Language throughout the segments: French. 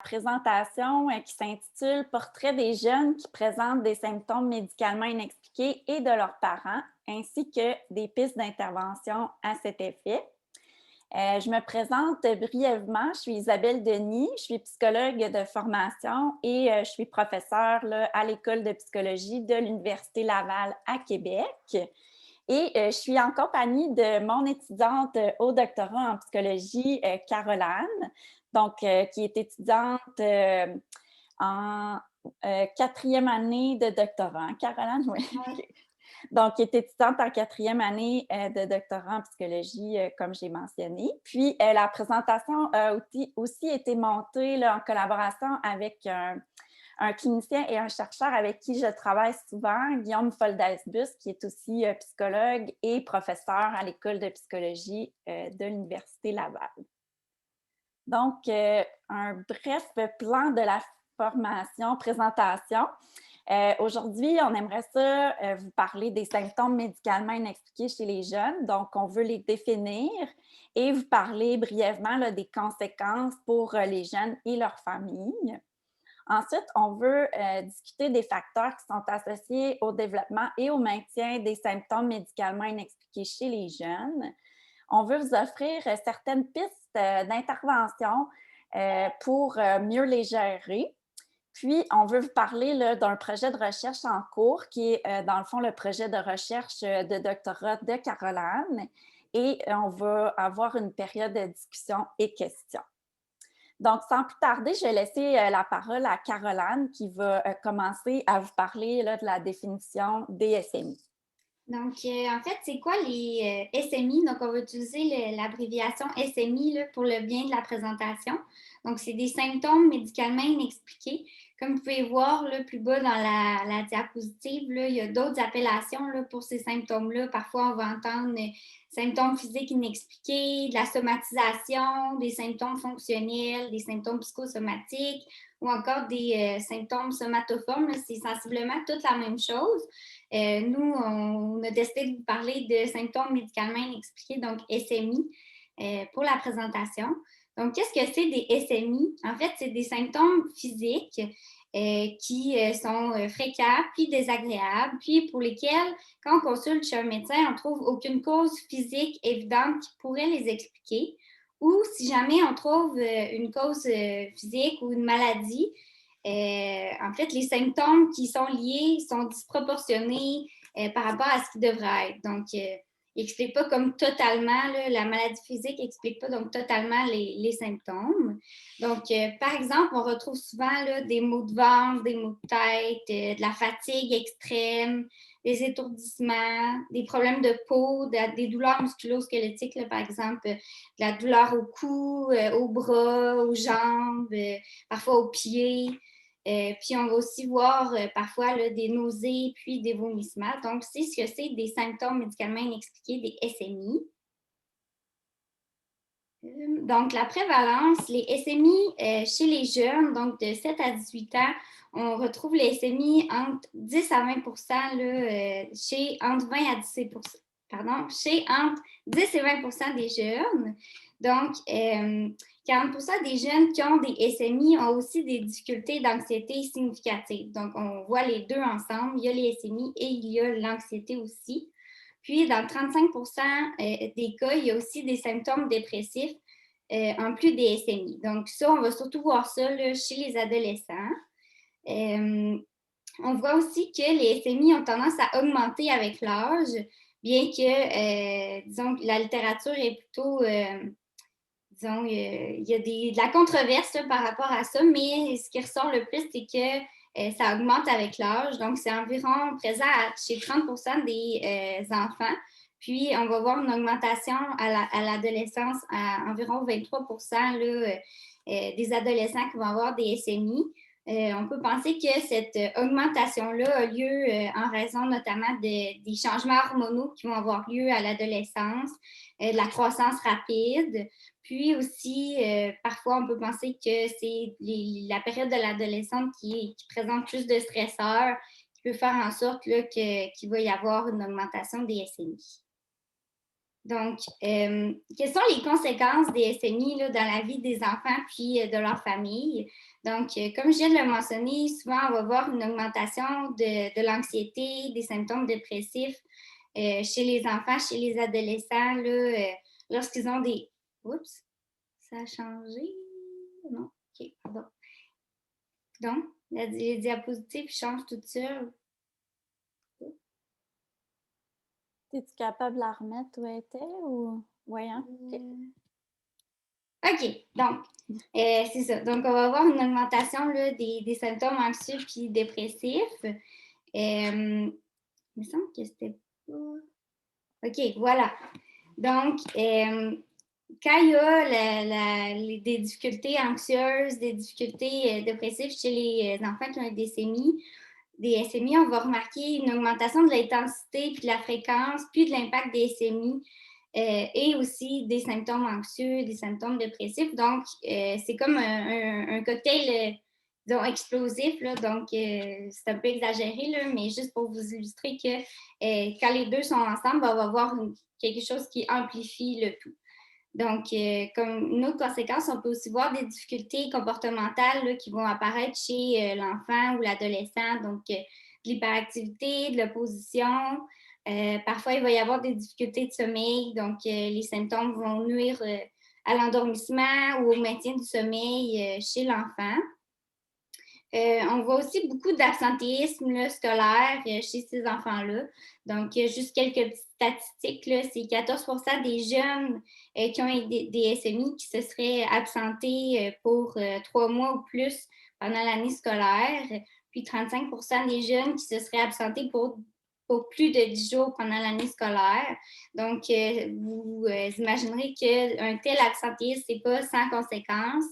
présentation qui s'intitule Portrait des jeunes qui présentent des symptômes médicalement inexpliqués et de leurs parents, ainsi que des pistes d'intervention à cet effet. Je me présente brièvement. Je suis Isabelle Denis, je suis psychologue de formation et je suis professeure là, à l'École de psychologie de l'Université Laval à Québec. Et je suis en compagnie de mon étudiante au doctorat en psychologie, Caroline, donc qui est étudiante en quatrième année de doctorat. Caroline, oui. Ouais. Donc, qui est étudiante en quatrième année de doctorat en psychologie, comme j'ai mentionné. Puis, la présentation a aussi été montée là, en collaboration avec un clinicien et un chercheur avec qui je travaille souvent, Guillaume Foldesbus, qui est aussi psychologue et professeur à l'École de psychologie de l'Université Laval. Donc, un bref plan de la formation, présentation. Aujourd'hui, on aimerait ça vous parler des symptômes médicalement inexpliqués chez les jeunes. Donc, on veut les définir et vous parler brièvement là, des conséquences pour les jeunes et leurs familles. Ensuite, on veut discuter des facteurs qui sont associés au développement et au maintien des symptômes médicalement inexpliqués chez les jeunes. On veut vous offrir certaines pistes d'intervention pour mieux les gérer. Puis, on veut vous parler d'un projet de recherche en cours qui est, dans le fond, le projet de recherche de doctorat de Caroline. Et on va avoir une période de discussion et questions. Donc, sans plus tarder, je vais laisser la parole à Caroline qui va commencer à vous parler là, de la définition des SMI. Donc, en fait, c'est quoi les SMI? Donc, on va utiliser l'abréviation SMI là, pour le bien de la présentation. Donc, c'est des symptômes médicalement inexpliqués. Comme vous pouvez voir là, plus bas dans la diapositive, là, il y a d'autres appellations là, pour ces symptômes-là. Parfois, on va entendre symptômes physiques inexpliqués, de la somatisation, des symptômes fonctionnels, des symptômes psychosomatiques ou encore des symptômes somatoformes. C'est sensiblement toute la même chose. Nous, on a décidé de vous parler de symptômes médicalement inexpliqués, donc SMI, pour la présentation. Donc, qu'est-ce que c'est des SMI? En fait, c'est des symptômes physiques qui sont fréquents, puis désagréables, puis pour lesquels, quand on consulte chez un médecin, on ne trouve aucune cause physique évidente qui pourrait les expliquer. Ou si jamais on trouve une cause physique ou une maladie, en fait, les symptômes qui sont liés sont disproportionnés par rapport à ce qui devrait être. Donc, il n'explique pas comme totalement, là, la maladie physique n'explique pas donc totalement les symptômes. Donc, par exemple, on retrouve souvent là, des maux de ventre, des maux de tête, de la fatigue extrême, des étourdissements, des problèmes de peau, des douleurs musculo-squelettiques, là, par exemple, de la douleur au cou, aux bras, aux jambes, parfois aux pieds. Puis on va aussi voir parfois là, des nausées puis des vomissements. Donc, c'est ce que c'est des symptômes médicalement inexpliqués, des SMI. Donc, la prévalence, les SMI chez les jeunes, donc de 7 à 18 ans, on retrouve les SMI entre 10 à 20 là, chez entre 20 à 17 pardon, chez entre 10 et 20 des jeunes. Donc, 40 des jeunes qui ont des SMI ont aussi des difficultés d'anxiété significatives. Donc, on voit les deux ensemble. Il y a les SMI et il y a l'anxiété aussi. Puis, dans 35 des cas, il y a aussi des symptômes dépressifs en plus des SMI. Donc, ça, on va surtout voir ça là, chez les adolescents. On voit aussi que les SMI ont tendance à augmenter avec l'âge, bien que, disons, la littérature est plutôt, disons, il y a de la controverse là, par rapport à ça, mais ce qui ressort le plus, c'est que ça augmente avec l'âge. Donc, c'est environ présent chez 30 des enfants. Puis, on va voir une augmentation à l'adolescence à environ 23 là, des adolescents qui vont avoir des SMI. On peut penser que cette augmentation-là a lieu en raison notamment des changements hormonaux qui vont avoir lieu à l'adolescence, de la croissance rapide. Puis aussi, parfois, on peut penser que c'est la période de l'adolescente qui présente plus de stresseurs, qui peut faire en sorte là, qu'il va y avoir une augmentation des SMI. Donc, quelles sont les conséquences des SMI là, dans la vie des enfants puis de leur famille? Donc, comme je viens de le mentionner, souvent, on va voir une augmentation de l'anxiété, des symptômes dépressifs chez les enfants, chez les adolescents, là, lorsqu'ils ont des... Oups, ça a changé? Non, OK, pardon. Donc, les diapositives changent toutes seules. Es-tu capable de la remettre où elle était ou voyons? OK, donc, c'est ça. Donc, on va avoir une augmentation là, des symptômes anxieux puis dépressifs. Il me semble que c'était pas... OK, voilà. Donc, quand il y a des difficultés anxieuses, des difficultés dépressives chez les enfants qui ont des SMI, on va remarquer une augmentation de l'intensité puis de la fréquence, puis de l'impact des SMI et aussi des symptômes anxieux, des symptômes dépressifs. Donc, c'est comme un cocktail, disons, explosif. Là, donc, c'est un peu exagéré, là, mais juste pour vous illustrer que quand les deux sont ensemble, on va avoir quelque chose qui amplifie le tout. Donc, comme une autre conséquence, on peut aussi voir des difficultés comportementales là, qui vont apparaître chez l'enfant ou l'adolescent. Donc, de l'hyperactivité, de l'opposition. Parfois, il va y avoir des difficultés de sommeil. Donc, les symptômes vont nuire à l'endormissement ou au maintien du sommeil chez l'enfant. On voit aussi beaucoup d'absentéisme là, scolaire chez ces enfants-là. Donc, juste quelques petites statistiques, là, c'est 14 des jeunes qui ont des SMI qui se seraient absentés pour 3 mois ou plus pendant l'année scolaire, puis 35 des jeunes qui se seraient absentés pour plus de 10 jours pendant l'année scolaire. Donc, vous imaginerez qu'un tel absentéisme, ce n'est pas sans conséquence.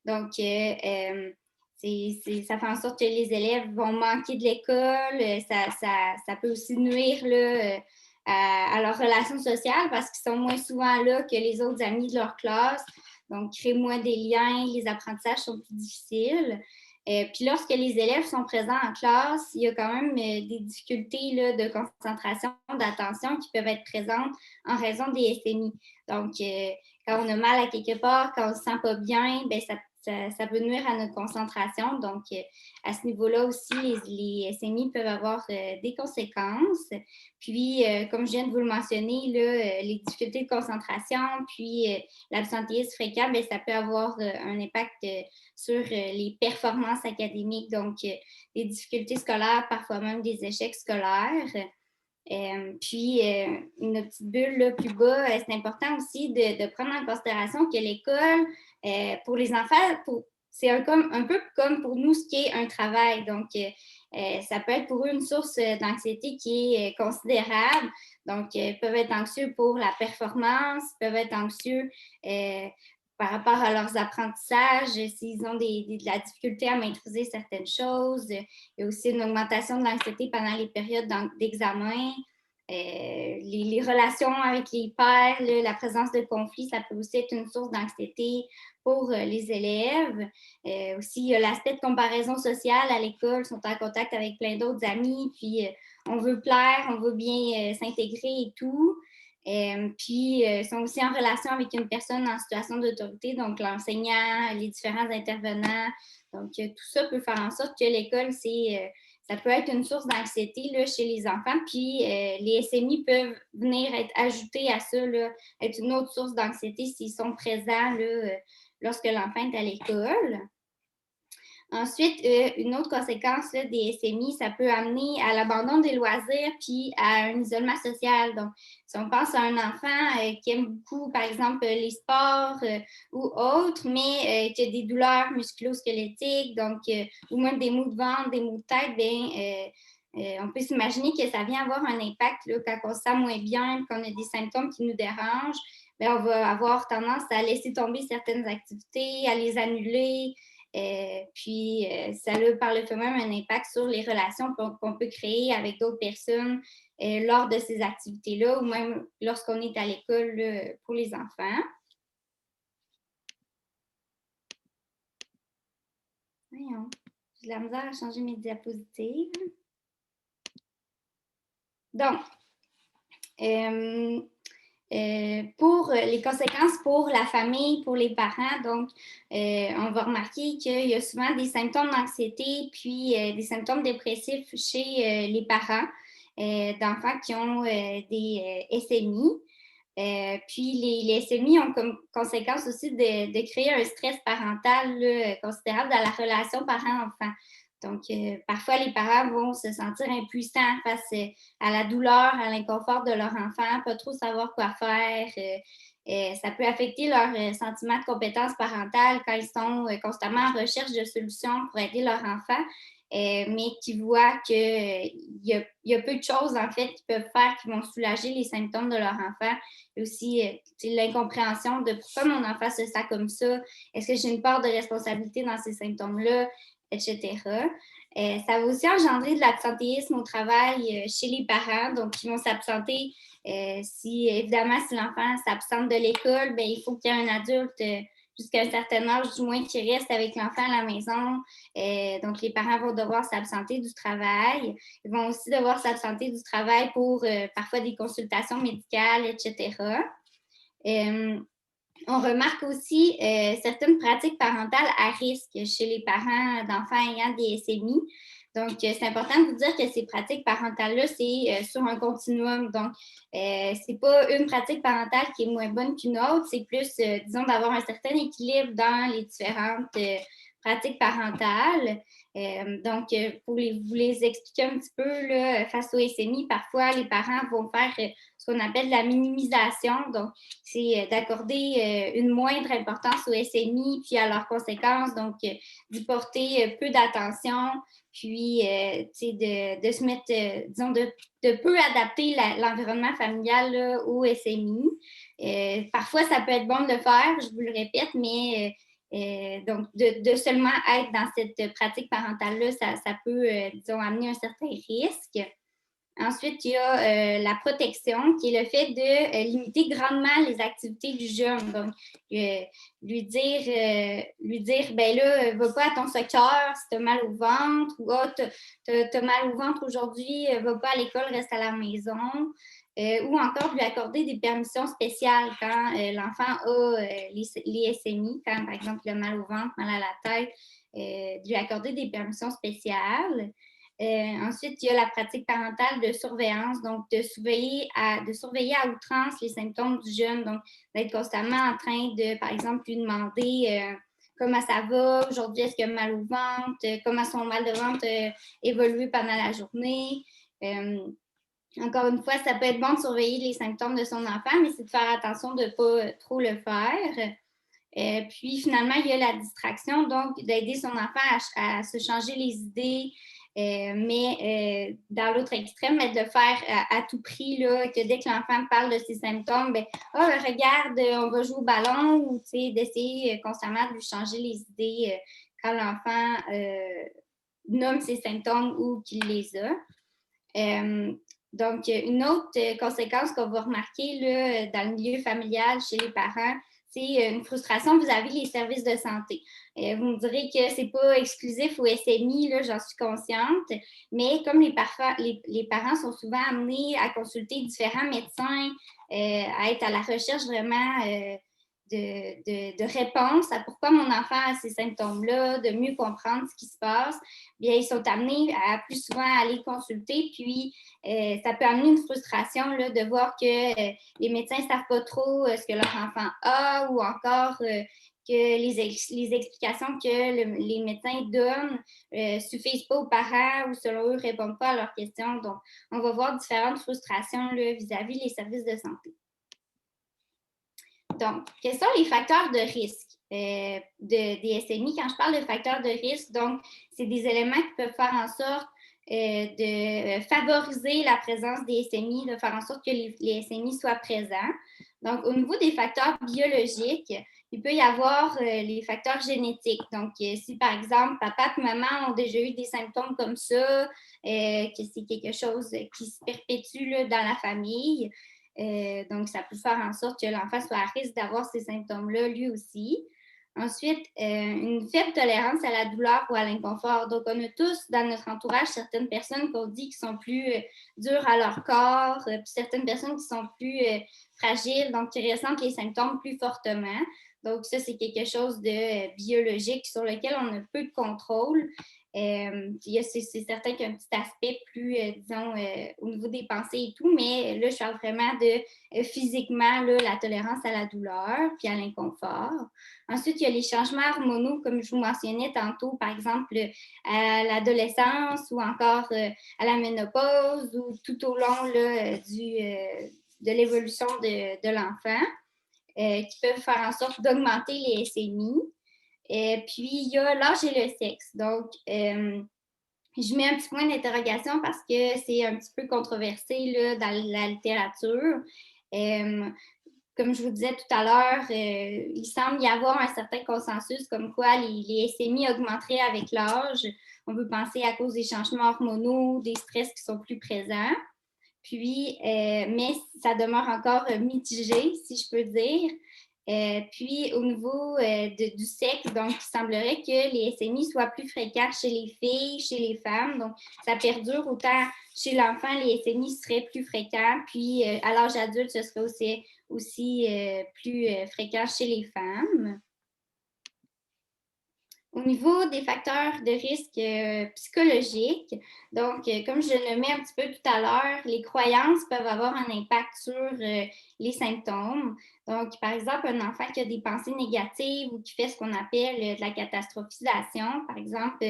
Donc, ça fait en sorte que les élèves vont manquer de l'école. Ça peut aussi nuire là, à leurs relations sociales parce qu'ils sont moins souvent là que les autres amis de leur classe. Donc, créer moins des liens, les apprentissages sont plus difficiles. Puis lorsque les élèves sont présents en classe, il y a quand même des difficultés là, de concentration, d'attention qui peuvent être présentes en raison des SMI. Donc, quand on a mal à quelque part, quand on ne se sent pas bien, bien, ça peut nuire à notre concentration. Donc, à ce niveau-là aussi, les SMI peuvent avoir des conséquences. Puis, comme je viens de vous le mentionner, là, les difficultés de concentration, puis l'absentéisme fréquent, bien, ça peut avoir un impact sur les performances académiques, donc les difficultés scolaires, parfois même des échecs scolaires. Puis, une petite bulle là, plus bas, c'est important aussi de prendre en considération que l'école, pour les enfants, c'est un peu comme pour nous ce qui est un travail. Donc, ça peut être pour eux une source d'anxiété qui est considérable. Donc, ils peuvent être anxieux pour la performance, peuvent être anxieux par rapport à leurs apprentissages, s'ils ont de la difficulté à maîtriser certaines choses. Il y a aussi une augmentation de l'anxiété pendant les périodes d'examen. Les relations avec les pairs, la présence de conflits, ça peut aussi être une source d'anxiété pour les élèves. Aussi, il y a l'aspect de comparaison sociale à l'école, ils sont en contact avec plein d'autres amis, puis on veut plaire, on veut bien s'intégrer et tout. Puis, ils sont aussi en relation avec une personne en situation d'autorité, donc l'enseignant, les différents intervenants. Donc, tout ça peut faire en sorte que l'école, ça peut être une source d'anxiété là, chez les enfants. Puis, les SMI peuvent venir être ajoutés à ça, là, être une autre source d'anxiété s'ils sont présents là, lorsque l'enfant est à l'école. Ensuite, une autre conséquence là, des SMI, ça peut amener à l'abandon des loisirs puis à un isolement social. Donc, si on pense à un enfant qui aime beaucoup, par exemple, les sports ou autres, mais qui a des douleurs musculo-squelettiques, donc, ou même des maux de ventre, des maux de tête, bien, on peut s'imaginer que ça vient avoir un impact là, quand on se sent moins bien, qu'on a des symptômes qui nous dérangent. Bien, on va avoir tendance à laisser tomber certaines activités, à les annuler. Puis, ça a par le fait même un impact sur les relations qu'on peut créer avec d'autres personnes lors de ces activités-là ou même lorsqu'on est à l'école là, pour les enfants. Voyons, j'ai de la misère à changer mes diapositives. Donc, Pour les conséquences pour la famille, pour les parents, donc on va remarquer qu'il y a souvent des symptômes d'anxiété puis des symptômes dépressifs chez les parents d'enfants qui ont des SMI. Puis les SMI ont comme conséquence aussi de créer un stress parental là, considérable dans la relation parent-enfant. Donc, parfois, les parents vont se sentir impuissants face à la douleur, à l'inconfort de leur enfant, pas trop savoir quoi faire. Ça peut affecter leur sentiment de compétence parentale quand ils sont constamment en recherche de solutions pour aider leur enfant, mais qui voient qu'il y a peu de choses, en fait, qu'ils peuvent faire qui vont soulager les symptômes de leur enfant. Et aussi l'incompréhension de pourquoi mon enfant se sent comme ça. Est-ce que j'ai une part de responsabilité dans ces symptômes-là? Etc. Ça va aussi engendrer de l'absentéisme au travail chez les parents, donc ils vont s'absenter. Évidemment, si l'enfant s'absente de l'école, ben, il faut qu'il y ait un adulte jusqu'à un certain âge, du moins, qui reste avec l'enfant à la maison. Donc, les parents vont devoir s'absenter du travail. Ils vont aussi devoir s'absenter du travail pour parfois des consultations médicales, etc. On remarque aussi certaines pratiques parentales à risque chez les parents d'enfants ayant des SMI. Donc, c'est important de vous dire que ces pratiques parentales-là, c'est sur un continuum. Donc, c'est pas une pratique parentale qui est moins bonne qu'une autre, c'est plus, disons, d'avoir un certain équilibre dans les différentes pratiques parentales. Donc, pour vous les expliquer un petit peu, là, face au SMI, parfois, les parents vont faire ce qu'on appelle la minimisation. Donc, c'est d'accorder une moindre importance au SMI puis à leurs conséquences. Donc, d'y porter peu d'attention, puis de se mettre, disons, de peu adapter l'environnement familial là, au SMI. Parfois, ça peut être bon de le faire, je vous le répète, mais donc, de seulement être dans cette pratique parentale-là, ça peut, disons, amener un certain risque. Ensuite, il y a la protection, qui est le fait de limiter grandement les activités du jeune. Donc, lui dire, ben là, va pas à ton soccer si tu as mal au ventre, ou ah, tu as mal au ventre aujourd'hui, va pas à l'école, reste à la maison. Ou encore lui accorder des permissions spéciales quand l'enfant a les SMI, quand par exemple il a mal au ventre, mal à la tête, lui accorder des permissions spéciales. Ensuite, il y a la pratique parentale de surveillance, donc de surveiller à outrance les symptômes du jeune, donc d'être constamment en train de, par exemple, lui demander comment ça va, aujourd'hui, est-ce qu'il a mal au ventre, comment son mal de ventre a évolué pendant la journée. Encore une fois, ça peut être bon de surveiller les symptômes de son enfant, mais c'est de faire attention de ne pas trop le faire. Puis finalement, il y a la distraction, donc d'aider son enfant à se changer les idées, mais dans l'autre extrême, de le faire à tout prix, là, que dès que l'enfant parle de ses symptômes, ben, oh, regarde, on va jouer au ballon, ou d'essayer constamment de lui changer les idées quand l'enfant nomme ses symptômes ou qu'il les a. Donc, une autre conséquence qu'on va remarquer là, dans le milieu familial chez les parents, c'est une frustration vis-à-vis des services de santé. Vous me direz que ce n'est pas exclusif au SMI, là, j'en suis consciente, mais comme les parents sont souvent amenés à consulter différents médecins, à être à la recherche vraiment de réponses à pourquoi mon enfant a ces symptômes-là, de mieux comprendre ce qui se passe, bien, ils sont amenés à plus souvent aller consulter, puis ça peut amener une frustration là, de voir que les médecins ne savent pas trop ce que leur enfant a, ou encore que les explications que les médecins donnent ne suffisent pas aux parents, ou selon eux, ne répondent pas à leurs questions. Donc, on va voir différentes frustrations là, vis-à-vis des services de santé. Donc, quels sont les facteurs de risque des SMI? Quand je parle de facteurs de risque, donc, c'est des éléments qui peuvent faire en sorte de favoriser la présence des SMI, de faire en sorte que les SMI soient présents. Donc, au niveau des facteurs biologiques, il peut y avoir les facteurs génétiques. Donc, si par exemple, papa et maman ont déjà eu des symptômes comme ça, que c'est quelque chose qui se perpétue là, dans la famille, donc, ça peut faire en sorte que l'enfant soit à risque d'avoir ces symptômes-là lui aussi. Ensuite, une faible tolérance à la douleur ou à l'inconfort. Donc, on a tous dans notre entourage certaines personnes qu'on dit qui sont plus dures à leur corps, puis certaines personnes qui sont plus fragiles, donc qui ressentent les symptômes plus fortement. Donc, ça, c'est quelque chose de biologique sur lequel on a peu de contrôle. C'est certain qu'il y a un petit aspect plus, disons, au niveau des pensées et tout, mais là, je parle vraiment de physiquement, là, la tolérance à la douleur puis à l'inconfort. Ensuite, il y a les changements hormonaux, comme je vous mentionnais tantôt, par exemple, à l'adolescence ou encore à la ménopause ou tout au long là, de l'évolution de l'enfant, qui peuvent faire en sorte d'augmenter les SMI. Puis, il y a l'âge et le sexe. Donc, je mets un petit point d'interrogation parce que c'est un petit peu controversé là, dans la littérature. Comme je vous disais tout à l'heure, il semble y avoir un certain consensus comme quoi les SMI augmenteraient avec l'âge. On peut penser à cause des changements hormonaux, des stress qui sont plus présents. Puis, mais ça demeure encore mitigé, si je peux dire. Puis, au niveau du sexe, donc, il semblerait que les SMI soient plus fréquents chez les filles, chez les femmes. Donc, ça perdure autant chez l'enfant, les SMI seraient plus fréquents. Puis, à l'âge adulte, ce serait aussi plus fréquent chez les femmes. Au niveau des facteurs de risque psychologiques, donc, comme je le nommais un petit peu tout à l'heure, les croyances peuvent avoir un impact sur les symptômes. Donc, par exemple, un enfant qui a des pensées négatives ou qui fait ce qu'on appelle de la catastrophisation, par exemple,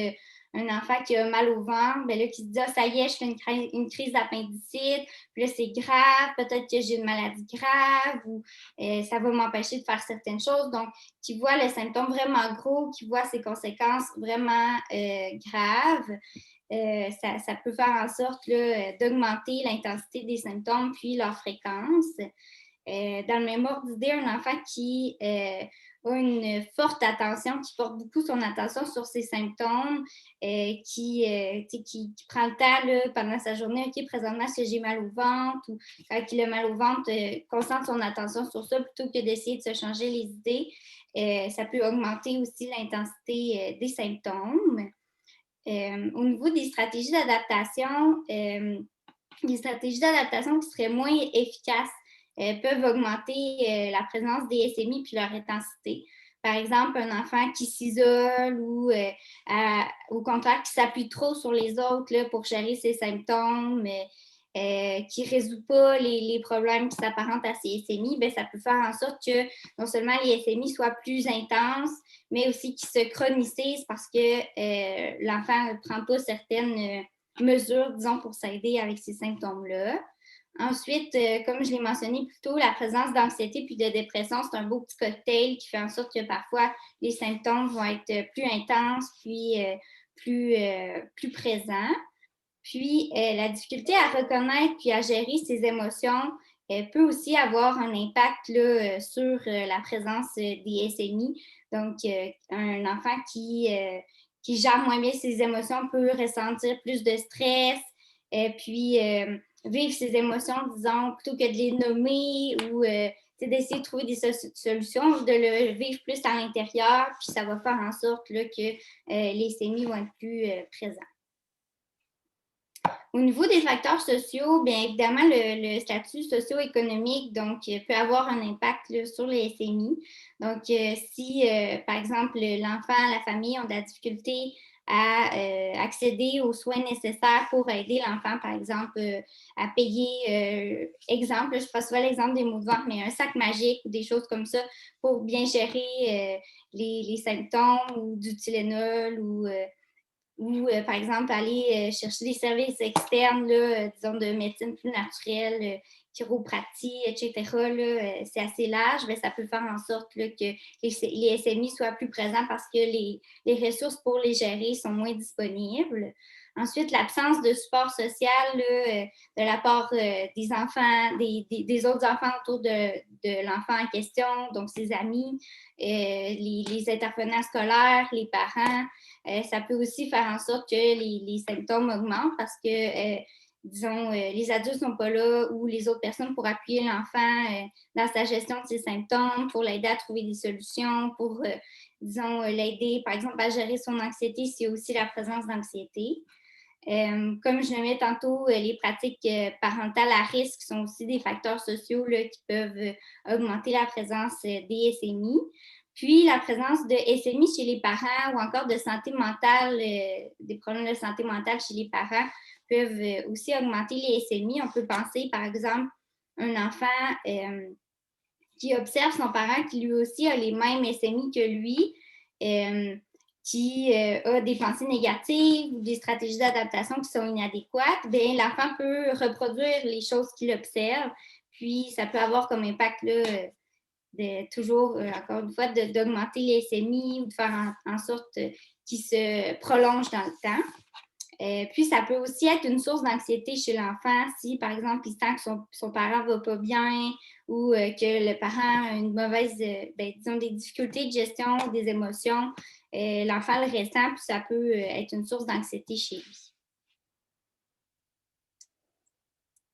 un enfant qui a mal au ventre, bien là, qui se dit, ah, ça y est, je fais une crise d'appendicite, puis là, c'est grave, peut-être que j'ai une maladie grave ou ça va m'empêcher de faire certaines choses. Donc, qui voit le symptôme vraiment gros, qui voit ses conséquences vraiment graves, ça peut faire en sorte d'augmenter l'intensité des symptômes puis leur fréquence. Dans le même ordre d'idée, un enfant qui a une forte attention, qui porte beaucoup son attention sur ses symptômes, qui prend le temps là, pendant sa journée, OK, présentement, est-ce que j'ai mal au ventre ou quand il a mal au ventre, concentre son attention sur ça plutôt que d'essayer de se changer les idées. Ça peut augmenter aussi l'intensité des symptômes. Au niveau des stratégies d'adaptation, les stratégies d'adaptation qui seraient moins efficaces peuvent augmenter la présence des SMI puis leur intensité. Par exemple, un enfant qui s'isole ou au contraire qui s'appuie trop sur les autres là, pour gérer ses symptômes, qui ne résout pas les problèmes qui s'apparentent à ces SMI, bien, ça peut faire en sorte que non seulement les SMI soient plus intenses, mais aussi qu'ils se chronicisent parce que l'enfant ne prend pas certaines mesures, disons, pour s'aider avec ces symptômes-là. Ensuite, comme je l'ai mentionné plus tôt, la présence d'anxiété puis de dépression, c'est un beau petit cocktail qui fait en sorte que parfois les symptômes vont être plus intenses puis plus présents. Puis, la difficulté à reconnaître puis à gérer ses émotions peut aussi avoir un impact là, sur la présence des SMI. Donc, un enfant qui gère moins bien ses émotions peut ressentir plus de stress, puis vivre ses émotions, disons, plutôt que de les nommer ou d'essayer de trouver des solutions, de le vivre plus à l'intérieur, puis ça va faire en sorte là, que les SMI vont être plus présents. Au niveau des facteurs sociaux, bien évidemment, le statut socio-économique donc, peut avoir un impact là, sur les SMI. Donc, si, par exemple, l'enfant, la famille ont de la difficulté à accéder aux soins nécessaires pour aider l'enfant, par exemple, à payer, exemple, je prends souvent l'exemple des maux de ventre, mais un sac magique ou des choses comme ça pour bien gérer les symptômes ou du Tylenol ou par exemple, aller chercher des services externes, là, disons, de médecine plus naturelle, chiropratie, etc., là, c'est assez large, mais ça peut faire en sorte là, que les SMI soient plus présents parce que les ressources pour les gérer sont moins disponibles. Ensuite, l'absence de support social là, de la part des enfants, des autres enfants autour de l'enfant en question, donc ses amis, les intervenants scolaires, les parents. Ça peut aussi faire en sorte que les symptômes augmentent parce que disons, les adultes ne sont pas là ou les autres personnes pour appuyer l'enfant dans sa gestion de ses symptômes, pour l'aider à trouver des solutions, pour, disons, l'aider, par exemple, à gérer son anxiété s'il y a aussi la présence d'anxiété. Comme je le mets tantôt, les pratiques parentales à risque sont aussi des facteurs sociaux là, qui peuvent augmenter la présence des SMI. Puis la présence de SMI chez les parents ou encore de santé mentale, des problèmes de santé mentale chez les parents peuvent aussi augmenter les SMI. On peut penser, par exemple, un enfant qui observe son parent qui lui aussi a les mêmes SMI que lui, qui a des pensées négatives ou des stratégies d'adaptation qui sont inadéquates, bien, l'enfant peut reproduire les choses qu'il observe, puis ça peut avoir comme impact là, de toujours, encore une fois, d'augmenter les SMI ou de faire en sorte qu'ils se prolongent dans le temps. Puis, ça peut aussi être une source d'anxiété chez l'enfant si, par exemple, il sent que son parent ne va pas bien ou que le parent a une mauvaise, disons, des difficultés de gestion des émotions. L'enfant le ressent, puis ça peut être une source d'anxiété chez lui.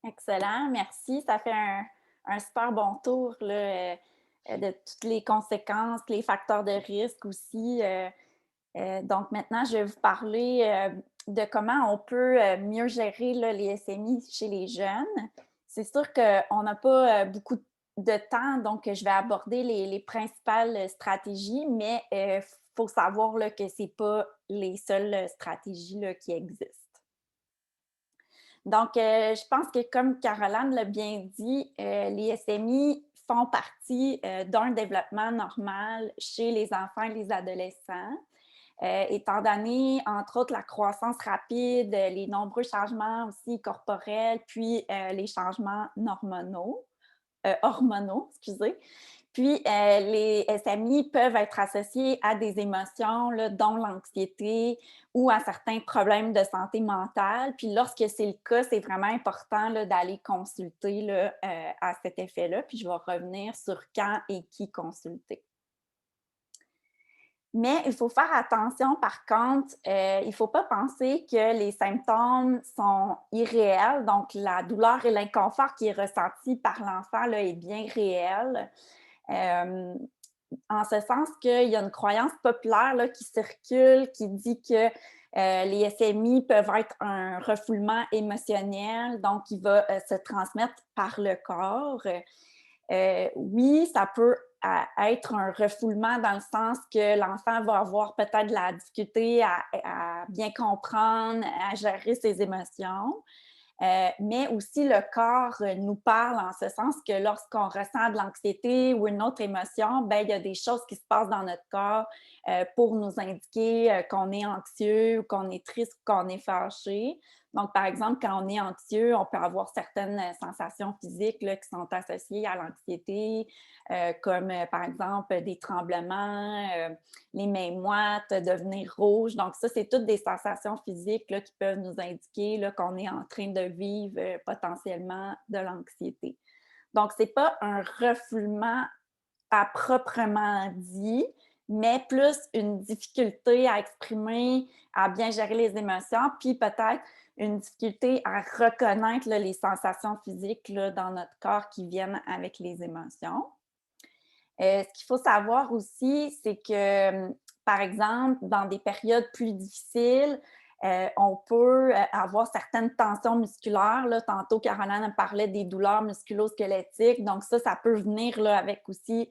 Excellent, merci. Ça fait un super bon tour là, de toutes les conséquences, les facteurs de risque aussi. Donc maintenant, je vais vous parler de comment on peut mieux gérer là, les SMI chez les jeunes. C'est sûr qu'on n'a pas beaucoup de temps, donc je vais aborder les principales stratégies, mais il faut savoir là, que ce n'est pas les seules stratégies là, qui existent. Donc, je pense que comme Caroline l'a bien dit, les SMI font partie d'un développement normal chez les enfants et les adolescents. Étant donné, entre autres, la croissance rapide, les nombreux changements aussi corporels, puis les changements hormonaux, excusez. Puis, les SMI peuvent être associés à des émotions, là, dont l'anxiété ou à certains problèmes de santé mentale. Puis, lorsque c'est le cas, c'est vraiment important là, d'aller consulter là, à cet effet-là. Puis, je vais revenir sur quand et qui consulter. Mais il faut faire attention, par contre, il ne faut pas penser que les symptômes sont irréels. Donc, la douleur et l'inconfort qui est ressenti par l'enfant là, est bien réel. En ce sens qu'il y a une croyance populaire là, qui circule, qui dit que les SMI peuvent être un refoulement émotionnel, donc il va se transmettre par le corps. Oui, ça peut être un refoulement dans le sens que l'enfant va avoir peut-être de la difficulté à bien comprendre, à gérer ses émotions. Mais aussi le corps nous parle en ce sens que lorsqu'on ressent de l'anxiété ou une autre émotion, ben, il y a des choses qui se passent dans notre corps pour nous indiquer qu'on est anxieux ou qu'on est triste ou qu'on est fâché. Donc, par exemple, quand on est anxieux, on peut avoir certaines sensations physiques là, qui sont associées à l'anxiété, comme par exemple des tremblements, les mains moites, devenir rouge. Donc, ça, c'est toutes des sensations physiques là, qui peuvent nous indiquer là, qu'on est en train de vivre potentiellement de l'anxiété. Donc, ce n'est pas un refoulement à proprement dit, mais plus une difficulté à exprimer, à bien gérer les émotions, puis peut-être une difficulté à reconnaître là, les sensations physiques là, dans notre corps qui viennent avec les émotions. Ce qu'il faut savoir aussi, c'est que, par exemple, dans des périodes plus difficiles, on peut avoir certaines tensions musculaires. Là. Tantôt, Caroline parlait des douleurs musculo-squelettiques. Donc, ça peut venir là, avec aussi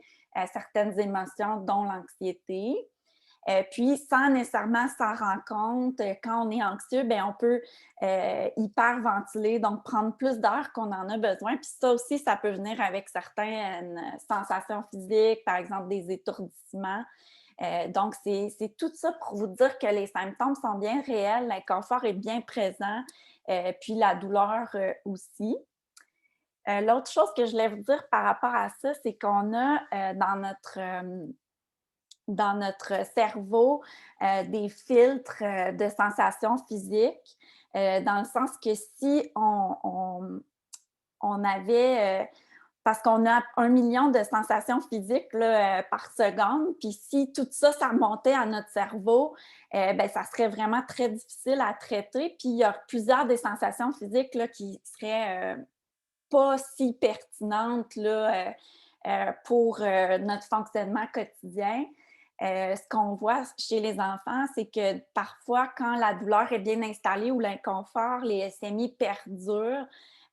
certaines émotions, dont l'anxiété. Puis, sans nécessairement s'en rendre compte, quand on est anxieux, bien, on peut hyperventiler, donc prendre plus d'air qu'on en a besoin. Puis ça aussi, ça peut venir avec certaines sensations physiques, par exemple des étourdissements. Donc, c'est tout ça pour vous dire que les symptômes sont bien réels, l'inconfort est bien présent, puis la douleur aussi. L'autre chose que je voulais vous dire par rapport à ça, c'est qu'on a dans notre cerveau des filtres de sensations physiques, dans le sens que si on avait parce qu'on a 1 million de sensations physiques là, par seconde. Puis si tout ça, ça remontait à notre cerveau, ben, ça serait vraiment très difficile à traiter. Puis il y a plusieurs des sensations physiques là, qui seraient pas si pertinentes là, pour notre fonctionnement quotidien. Ce qu'on voit chez les enfants, c'est que parfois, quand la douleur est bien installée ou l'inconfort, les SMI perdurent,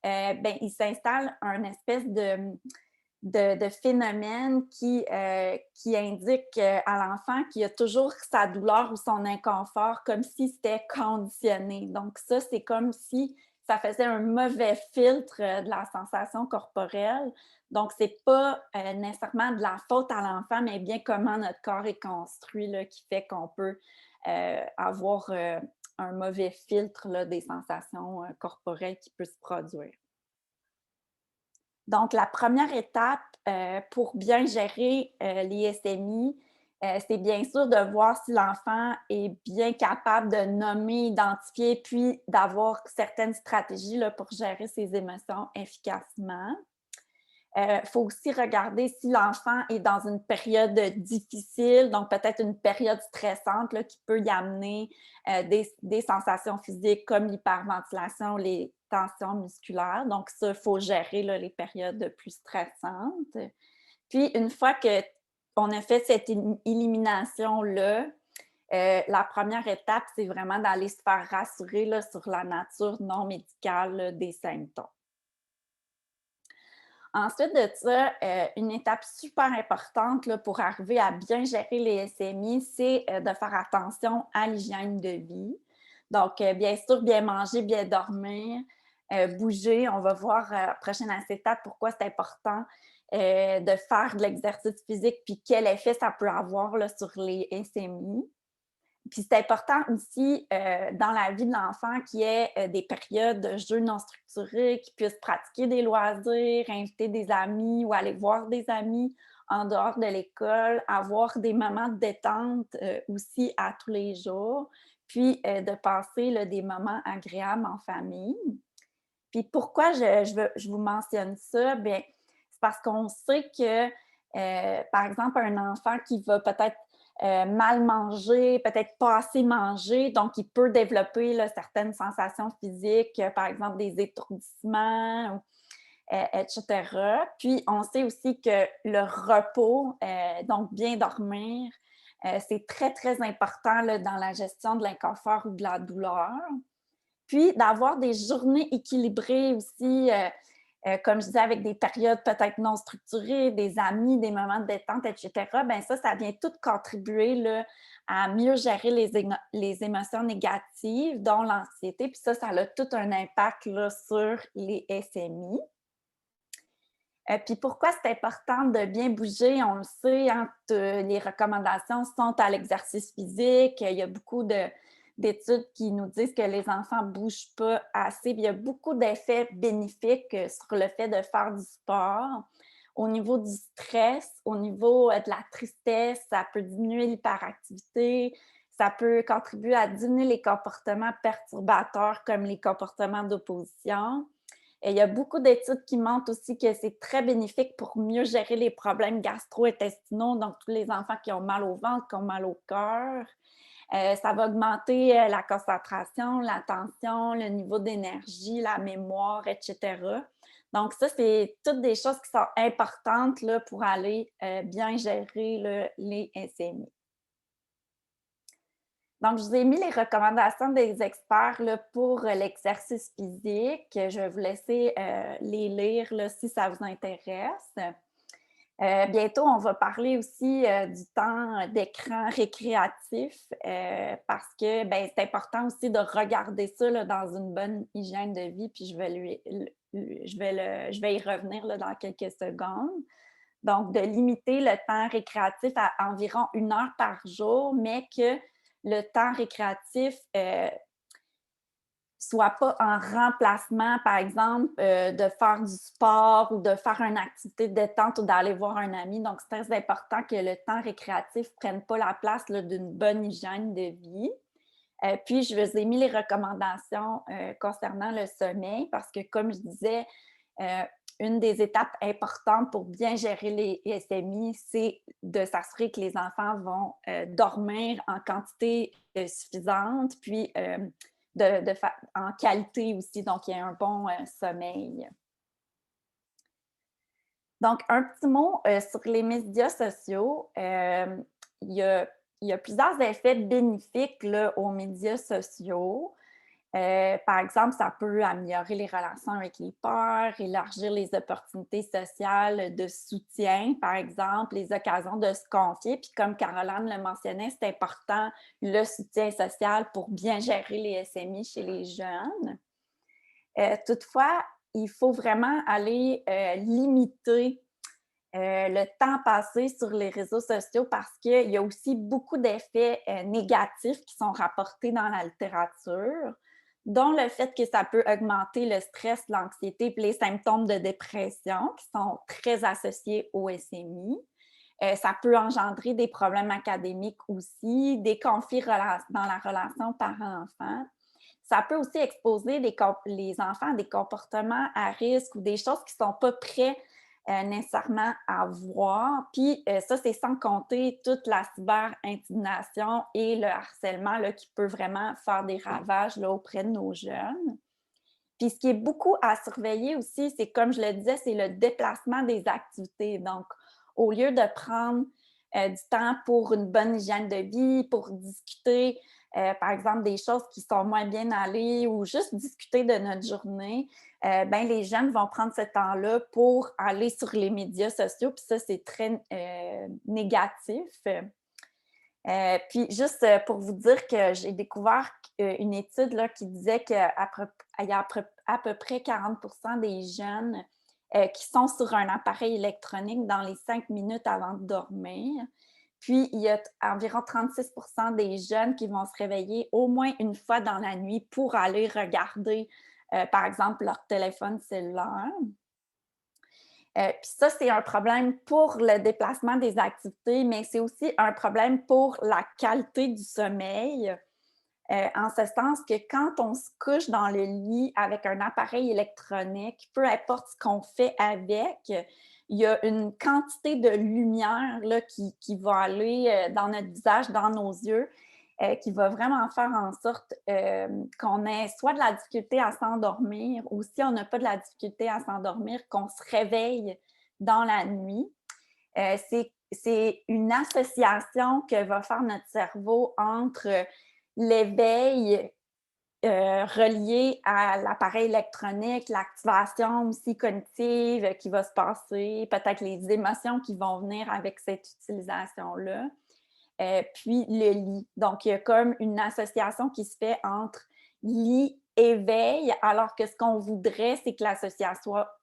ben, il s'installe un espèce de phénomène qui indique à l'enfant qu'il y a toujours sa douleur ou son inconfort comme si c'était conditionné. Donc ça, c'est comme si ça faisait un mauvais filtre de la sensation corporelle. Donc, c'est pas nécessairement de la faute à l'enfant, mais bien comment notre corps est construit là, qui fait qu'on peut avoir un mauvais filtre là, des sensations corporelles qui peut se produire. Donc, la première étape pour bien gérer les SMI, c'est bien sûr de voir si l'enfant est bien capable de nommer, identifier, puis d'avoir certaines stratégies là, pour gérer ses émotions efficacement. Faut aussi regarder si l'enfant est dans une période difficile, donc peut-être une période stressante là, qui peut y amener des sensations physiques comme l'hyperventilation, les tensions musculaires. Donc ça, il faut gérer là, les périodes plus stressantes. Puis une fois qu'on a fait cette élimination-là, la première étape, c'est vraiment d'aller se faire rassurer là, sur la nature non médicale là, des symptômes. Ensuite de ça, une étape super importante là, pour arriver à bien gérer les SMI, c'est de faire attention à l'hygiène de vie. Donc, bien sûr, bien manger, bien dormir, bouger. On va voir prochaine étape pourquoi c'est important de faire de l'exercice physique puis quel effet ça peut avoir là, sur les SMI. Puis c'est important aussi dans la vie de l'enfant qu'il y ait des périodes de jeux non structurés, qu'il puisse pratiquer des loisirs, inviter des amis ou aller voir des amis en dehors de l'école, avoir des moments de détente aussi à tous les jours, puis de passer là, des moments agréables en famille. Puis pourquoi je vous mentionne ça? Bien, c'est parce qu'on sait que, par exemple, un enfant qui va peut-être mal manger, peut-être pas assez manger, donc il peut développer là, certaines sensations physiques, par exemple des étourdissements, etc. Puis on sait aussi que le repos, donc bien dormir, c'est très, très important là, dans la gestion de l'inconfort ou de la douleur. Puis d'avoir des journées équilibrées aussi, comme je disais, avec des périodes peut-être non structurées, des amis, des moments de détente, et cetera, bien ça vient tout contribuer là, à mieux gérer les émotions négatives, dont l'anxiété. Puis ça a tout un impact là, sur les SMI. Puis pourquoi c'est important de bien bouger? On le sait, hein, les recommandations sont à l'exercice physique. Il y a beaucoup d'études qui nous disent que les enfants ne bougent pas assez. Il y a beaucoup d'effets bénéfiques sur le fait de faire du sport. Au niveau du stress, au niveau de la tristesse, ça peut diminuer l'hyperactivité, ça peut contribuer à diminuer les comportements perturbateurs comme les comportements d'opposition. Et il y a beaucoup d'études qui montrent aussi que c'est très bénéfique pour mieux gérer les problèmes gastro-intestinaux, donc tous les enfants qui ont mal au ventre, qui ont mal au cœur. Ça va augmenter la concentration, l'attention, le niveau d'énergie, la mémoire, etc. Donc ça, c'est toutes des choses qui sont importantes là, pour aller bien gérer là, les SMI. Donc, je vous ai mis les recommandations des experts là, pour l'exercice physique. Je vais vous laisser les lire là, si ça vous intéresse. Bientôt, on va parler aussi du temps d'écran récréatif parce que ben, c'est important aussi de regarder ça là, dans une bonne hygiène de vie. Puis je vais y revenir là, dans quelques secondes. Donc, de limiter le temps récréatif à environ 1 heure par jour, mais que le temps récréatif soit pas en remplacement, par exemple, de faire du sport ou de faire une activité de détente ou d'aller voir un ami. Donc, c'est très important que le temps récréatif ne prenne pas la place d'une bonne hygiène de vie. Puis, je vous ai mis les recommandations concernant le sommeil parce que, comme je disais, une des étapes importantes pour bien gérer les SMI, c'est de s'assurer que les enfants vont dormir en quantité suffisante, puis en qualité aussi, donc il y a un bon sommeil. Donc, un petit mot sur les médias sociaux. Il y a, il y a plusieurs effets bénéfiques là, aux médias sociaux. Par exemple, ça peut améliorer les relations avec les pairs, élargir les opportunités sociales de soutien, par exemple, les occasions de se confier. Puis comme Caroline le mentionnait, c'est important le soutien social pour bien gérer les SMI chez les jeunes. Toutefois, il faut vraiment aller limiter le temps passé sur les réseaux sociaux parce qu'il y a aussi beaucoup d'effets négatifs qui sont rapportés dans la littérature, dont le fait que ça peut augmenter le stress, l'anxiété et les symptômes de dépression qui sont très associés au SMI. Ça peut engendrer des problèmes académiques aussi, des conflits dans la relation parent-enfant. Ça peut aussi exposer les enfants à des comportements à risque ou des choses qui ne sont pas prêts nécessairement à voir. Puis ça, c'est sans compter toute la cyber-intimidation et le harcèlement là, qui peut vraiment faire des ravages là, auprès de nos jeunes. Puis ce qui est beaucoup à surveiller aussi, c'est comme je le disais, c'est le déplacement des activités. Donc, au lieu de prendre du temps pour une bonne hygiène de vie, pour discuter, par exemple, des choses qui sont moins bien allées ou juste discuter de notre journée, ben, les jeunes vont prendre ce temps-là pour aller sur les médias sociaux. Puis ça, c'est très négatif. Puis juste pour vous dire que j'ai découvert une étude là, qui disait qu'il y a à peu près 40 des jeunes qui sont sur un appareil électronique dans les 5 minutes avant de dormir. Puis, il y a environ 36 des jeunes qui vont se réveiller au moins une fois dans la nuit pour aller regarder, par exemple, leur téléphone cellulaire. Puis ça, c'est un problème pour le déplacement des activités, mais c'est aussi un problème pour la qualité du sommeil, en ce sens que quand on se couche dans le lit avec un appareil électronique, peu importe ce qu'on fait avec, il y a une quantité de lumière là, qui va aller dans notre visage, dans nos yeux, qui va vraiment faire en sorte qu'on ait soit de la difficulté à s'endormir ou si on n'a pas de la difficulté à s'endormir, qu'on se réveille dans la nuit. C'est une association que va faire notre cerveau entre l'éveil relié à l'appareil électronique, l'activation aussi cognitive qui va se passer, peut-être les émotions qui vont venir avec cette utilisation-là. Puis le lit. Donc, il y a comme une association qui se fait entre lit et veille, alors que ce qu'on voudrait, c'est que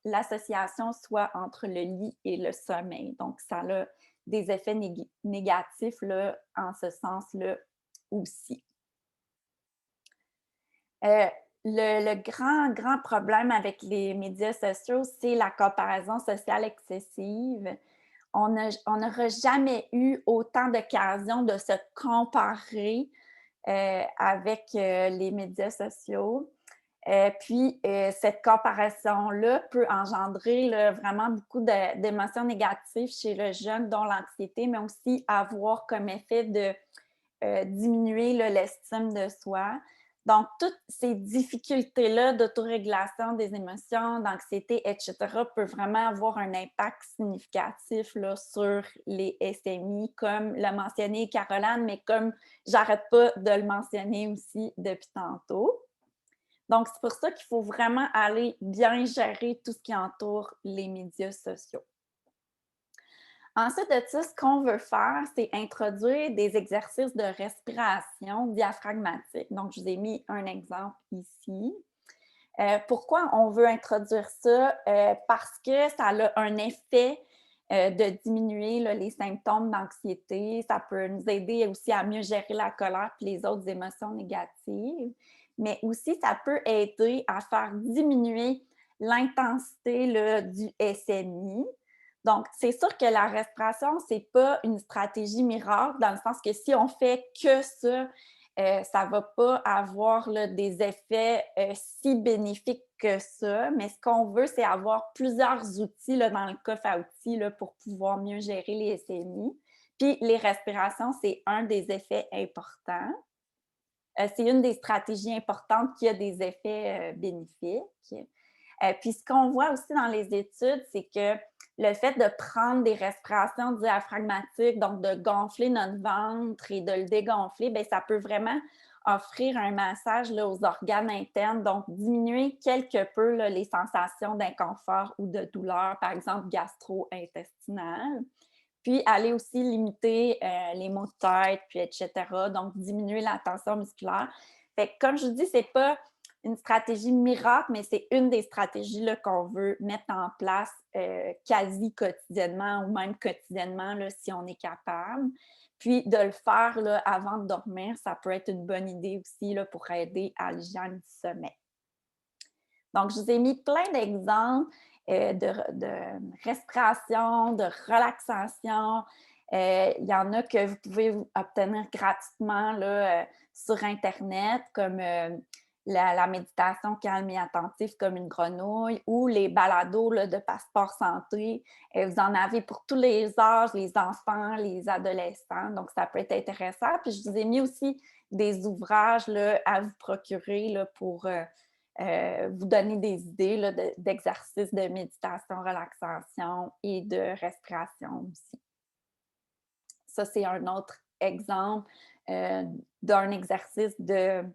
l'association soit entre le lit et le sommeil. Donc, ça a des effets négatifs là, en ce sens-là aussi. Le grand problème avec les médias sociaux, c'est la comparaison sociale excessive. On n'aura jamais eu autant d'occasions de se comparer avec les médias sociaux. Puis, cette comparaison-là peut engendrer là, vraiment beaucoup d'émotions négatives chez le jeune, dont l'anxiété, mais aussi avoir comme effet de diminuer l'estime de soi. Donc, toutes ces difficultés-là d'autorégulation des émotions, d'anxiété, etc., peuvent vraiment avoir un impact significatif là, sur les SMI, comme l'a mentionné Caroline, mais comme j'arrête pas de le mentionner aussi depuis tantôt. Donc, c'est pour ça qu'il faut vraiment aller bien gérer tout ce qui entoure les médias sociaux. Ensuite de ça, ce qu'on veut faire, c'est introduire des exercices de respiration diaphragmatique. Donc, je vous ai mis un exemple ici. Pourquoi on veut introduire ça? Parce que ça a un effet de diminuer là, les symptômes d'anxiété. Ça peut nous aider aussi à mieux gérer la colère et les autres émotions négatives. Mais aussi, ça peut aider à faire diminuer l'intensité là, du SMI. Donc, c'est sûr que la respiration, ce n'est pas une stratégie miracle, dans le sens que si on fait que ça, ça ne va pas avoir là, des effets si bénéfiques que ça, mais ce qu'on veut, c'est avoir plusieurs outils là, dans le coffre à outils là, pour pouvoir mieux gérer les SMI. Puis les respirations, c'est un des effets importants. C'est une des stratégies importantes qui a des effets bénéfiques. Puis ce qu'on voit aussi dans les études, c'est que le fait de prendre des respirations diaphragmatiques, donc de gonfler notre ventre et de le dégonfler, bien, ça peut vraiment offrir un massage là, aux organes internes, donc diminuer quelque peu là, les sensations d'inconfort ou de douleur, par exemple gastro-intestinale. Puis aller aussi limiter les maux de tête, puis etc. Donc diminuer la tension musculaire. Fait que, comme je vous dis, c'est pas une stratégie miracle, mais c'est une des stratégies là, qu'on veut mettre en place quasi quotidiennement ou même quotidiennement là, si on est capable. Puis de le faire là, avant de dormir, ça peut être une bonne idée aussi là, pour aider à l'hygiène du sommeil. Donc, je vous ai mis plein d'exemples de respiration, de relaxation. Il y en a que vous pouvez obtenir gratuitement là, sur Internet, comme la méditation calme et attentive comme une grenouille ou les balados là, de Passeport Santé. Vous en avez pour tous les âges, les enfants, les adolescents. Donc, ça peut être intéressant. Puis, je vous ai mis aussi des ouvrages là, à vous procurer là, pour vous donner des idées là, d'exercices de méditation, relaxation et de respiration aussi. Ça, c'est un autre exemple d'un exercice de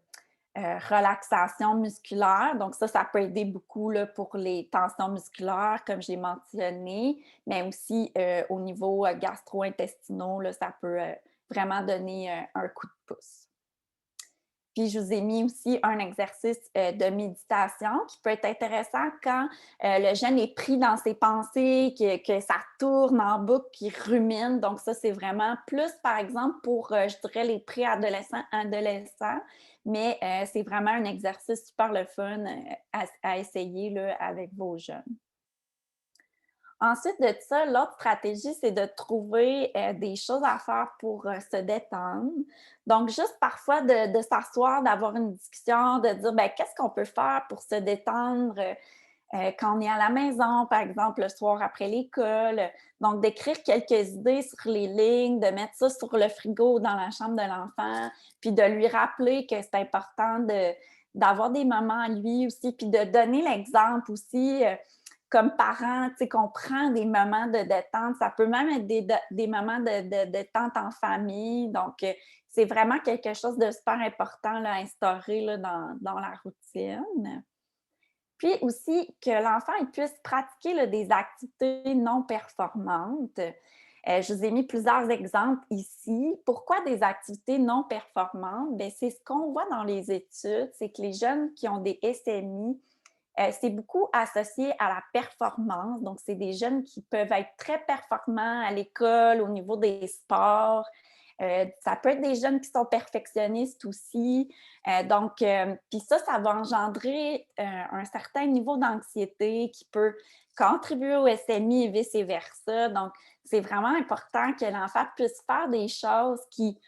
relaxation musculaire. Donc ça peut aider beaucoup là, pour les tensions musculaires, comme j'ai mentionné, mais aussi au niveau gastro-intestinaux, là, ça peut vraiment donner un coup de pouce. Puis, je vous ai mis aussi un exercice de méditation qui peut être intéressant quand le jeune est pris dans ses pensées, que ça tourne en boucle, qu'il rumine. Donc, ça, c'est vraiment plus, par exemple, pour, je dirais, les préadolescents, adolescents, mais c'est vraiment un exercice super le fun à essayer là, avec vos jeunes. Ensuite de ça, l'autre stratégie, c'est de trouver des choses à faire pour se détendre. Donc, juste parfois de s'asseoir, d'avoir une discussion, de dire ben, qu'est-ce qu'on peut faire pour se détendre quand on est à la maison, par exemple, le soir après l'école. Donc, d'écrire quelques idées sur les lignes, de mettre ça sur le frigo dans la chambre de l'enfant, puis de lui rappeler que c'est important d'avoir des moments à lui aussi, puis de donner l'exemple aussi. Comme parents, tu sais, qu'on prend des moments de détente. Ça peut même être des moments de détente en famille. Donc, c'est vraiment quelque chose de super important là, à instaurer là, dans la routine. Puis aussi, que l'enfant il puisse pratiquer là, des activités non performantes. Je vous ai mis plusieurs exemples ici. Pourquoi des activités non performantes? Bien, c'est ce qu'on voit dans les études, c'est que les jeunes qui ont des SMI, c'est beaucoup associé à la performance. Donc, c'est des jeunes qui peuvent être très performants à l'école, au niveau des sports. Ça peut être des jeunes qui sont perfectionnistes aussi. Puis ça va engendrer un certain niveau d'anxiété qui peut contribuer au SMI et vice-versa. Donc, c'est vraiment important que l'enfant puisse faire des choses qui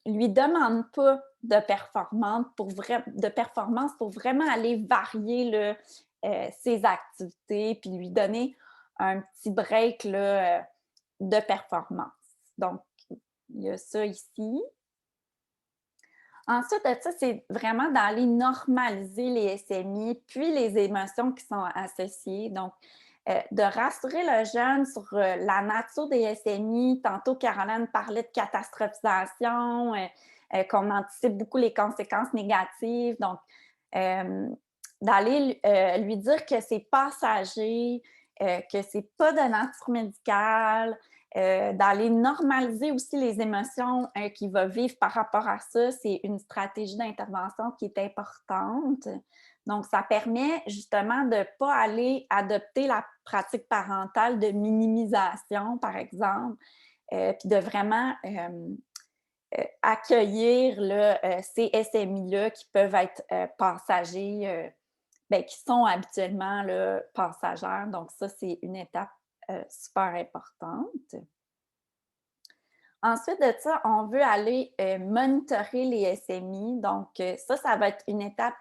lui demandent pas de performance pour vraiment aller varier là, ses activités puis lui donner un petit break là, de performance. Donc, il y a ça ici. Ensuite de ça, c'est vraiment d'aller normaliser les SMI, puis les émotions qui sont associées. Donc, de rassurer le jeune sur la nature des SMI. Tantôt, Caroline parlait de catastrophisation, qu'on anticipe beaucoup les conséquences négatives. Donc, d'aller lui dire que c'est passager, que c'est pas de nature médicale, d'aller normaliser aussi les émotions qu'il va vivre par rapport à ça, c'est une stratégie d'intervention qui est importante. Donc, ça permet justement de ne pas aller adopter la pratique parentale de minimisation, par exemple, puis de vraiment accueillir là, ces SMI-là qui peuvent être passagers, bien, qui sont habituellement là, passagères. Donc, ça, c'est une étape super importante. Ensuite de ça, on veut aller monitorer les SMI. Donc, ça va être une étape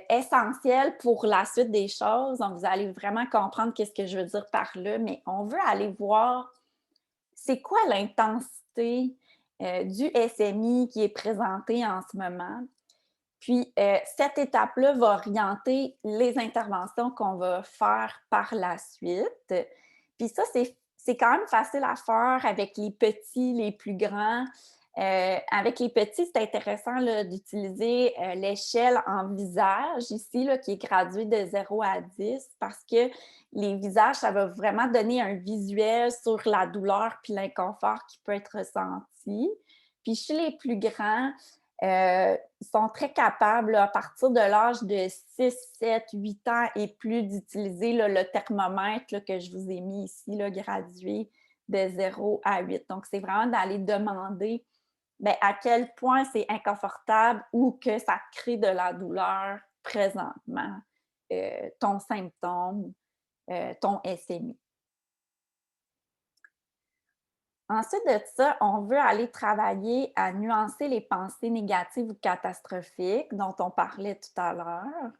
essentielle pour la suite des choses. Donc, vous allez vraiment comprendre qu'est-ce que je veux dire par là, mais on veut aller voir c'est quoi l'intensité du SMI qui est présenté en ce moment. Puis, cette étape-là va orienter les interventions qu'on va faire par la suite. Puis ça, c'est quand même facile à faire avec les petits, les plus grands. Avec les petits, c'est intéressant là, d'utiliser l'échelle en visage ici, là, qui est graduée de 0 à 10, parce que les visages, ça va vraiment donner un visuel sur la douleur puis l'inconfort qui peut être ressenti. Puis chez les plus grands, ils sont très capables, là, à partir de l'âge de 6, 7, 8 ans et plus, d'utiliser là, le thermomètre là, que je vous ai mis ici, là, gradué de 0 à 8. Donc, c'est vraiment d'aller demander bien, à quel point c'est inconfortable ou que ça crée de la douleur présentement, ton symptôme, ton SMI. Ensuite de ça, on veut aller travailler à nuancer les pensées négatives ou catastrophiques dont on parlait tout à l'heure,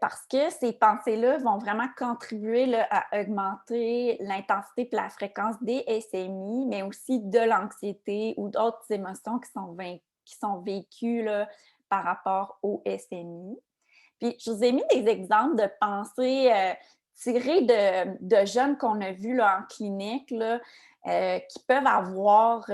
parce que ces pensées-là vont vraiment contribuer là, à augmenter l'intensité et la fréquence des SMI, mais aussi de l'anxiété ou d'autres émotions qui sont vécues là, par rapport au SMI. Puis, je vous ai mis des exemples de pensées tirées de jeunes qu'on a vus là, en clinique, là, qui peuvent avoir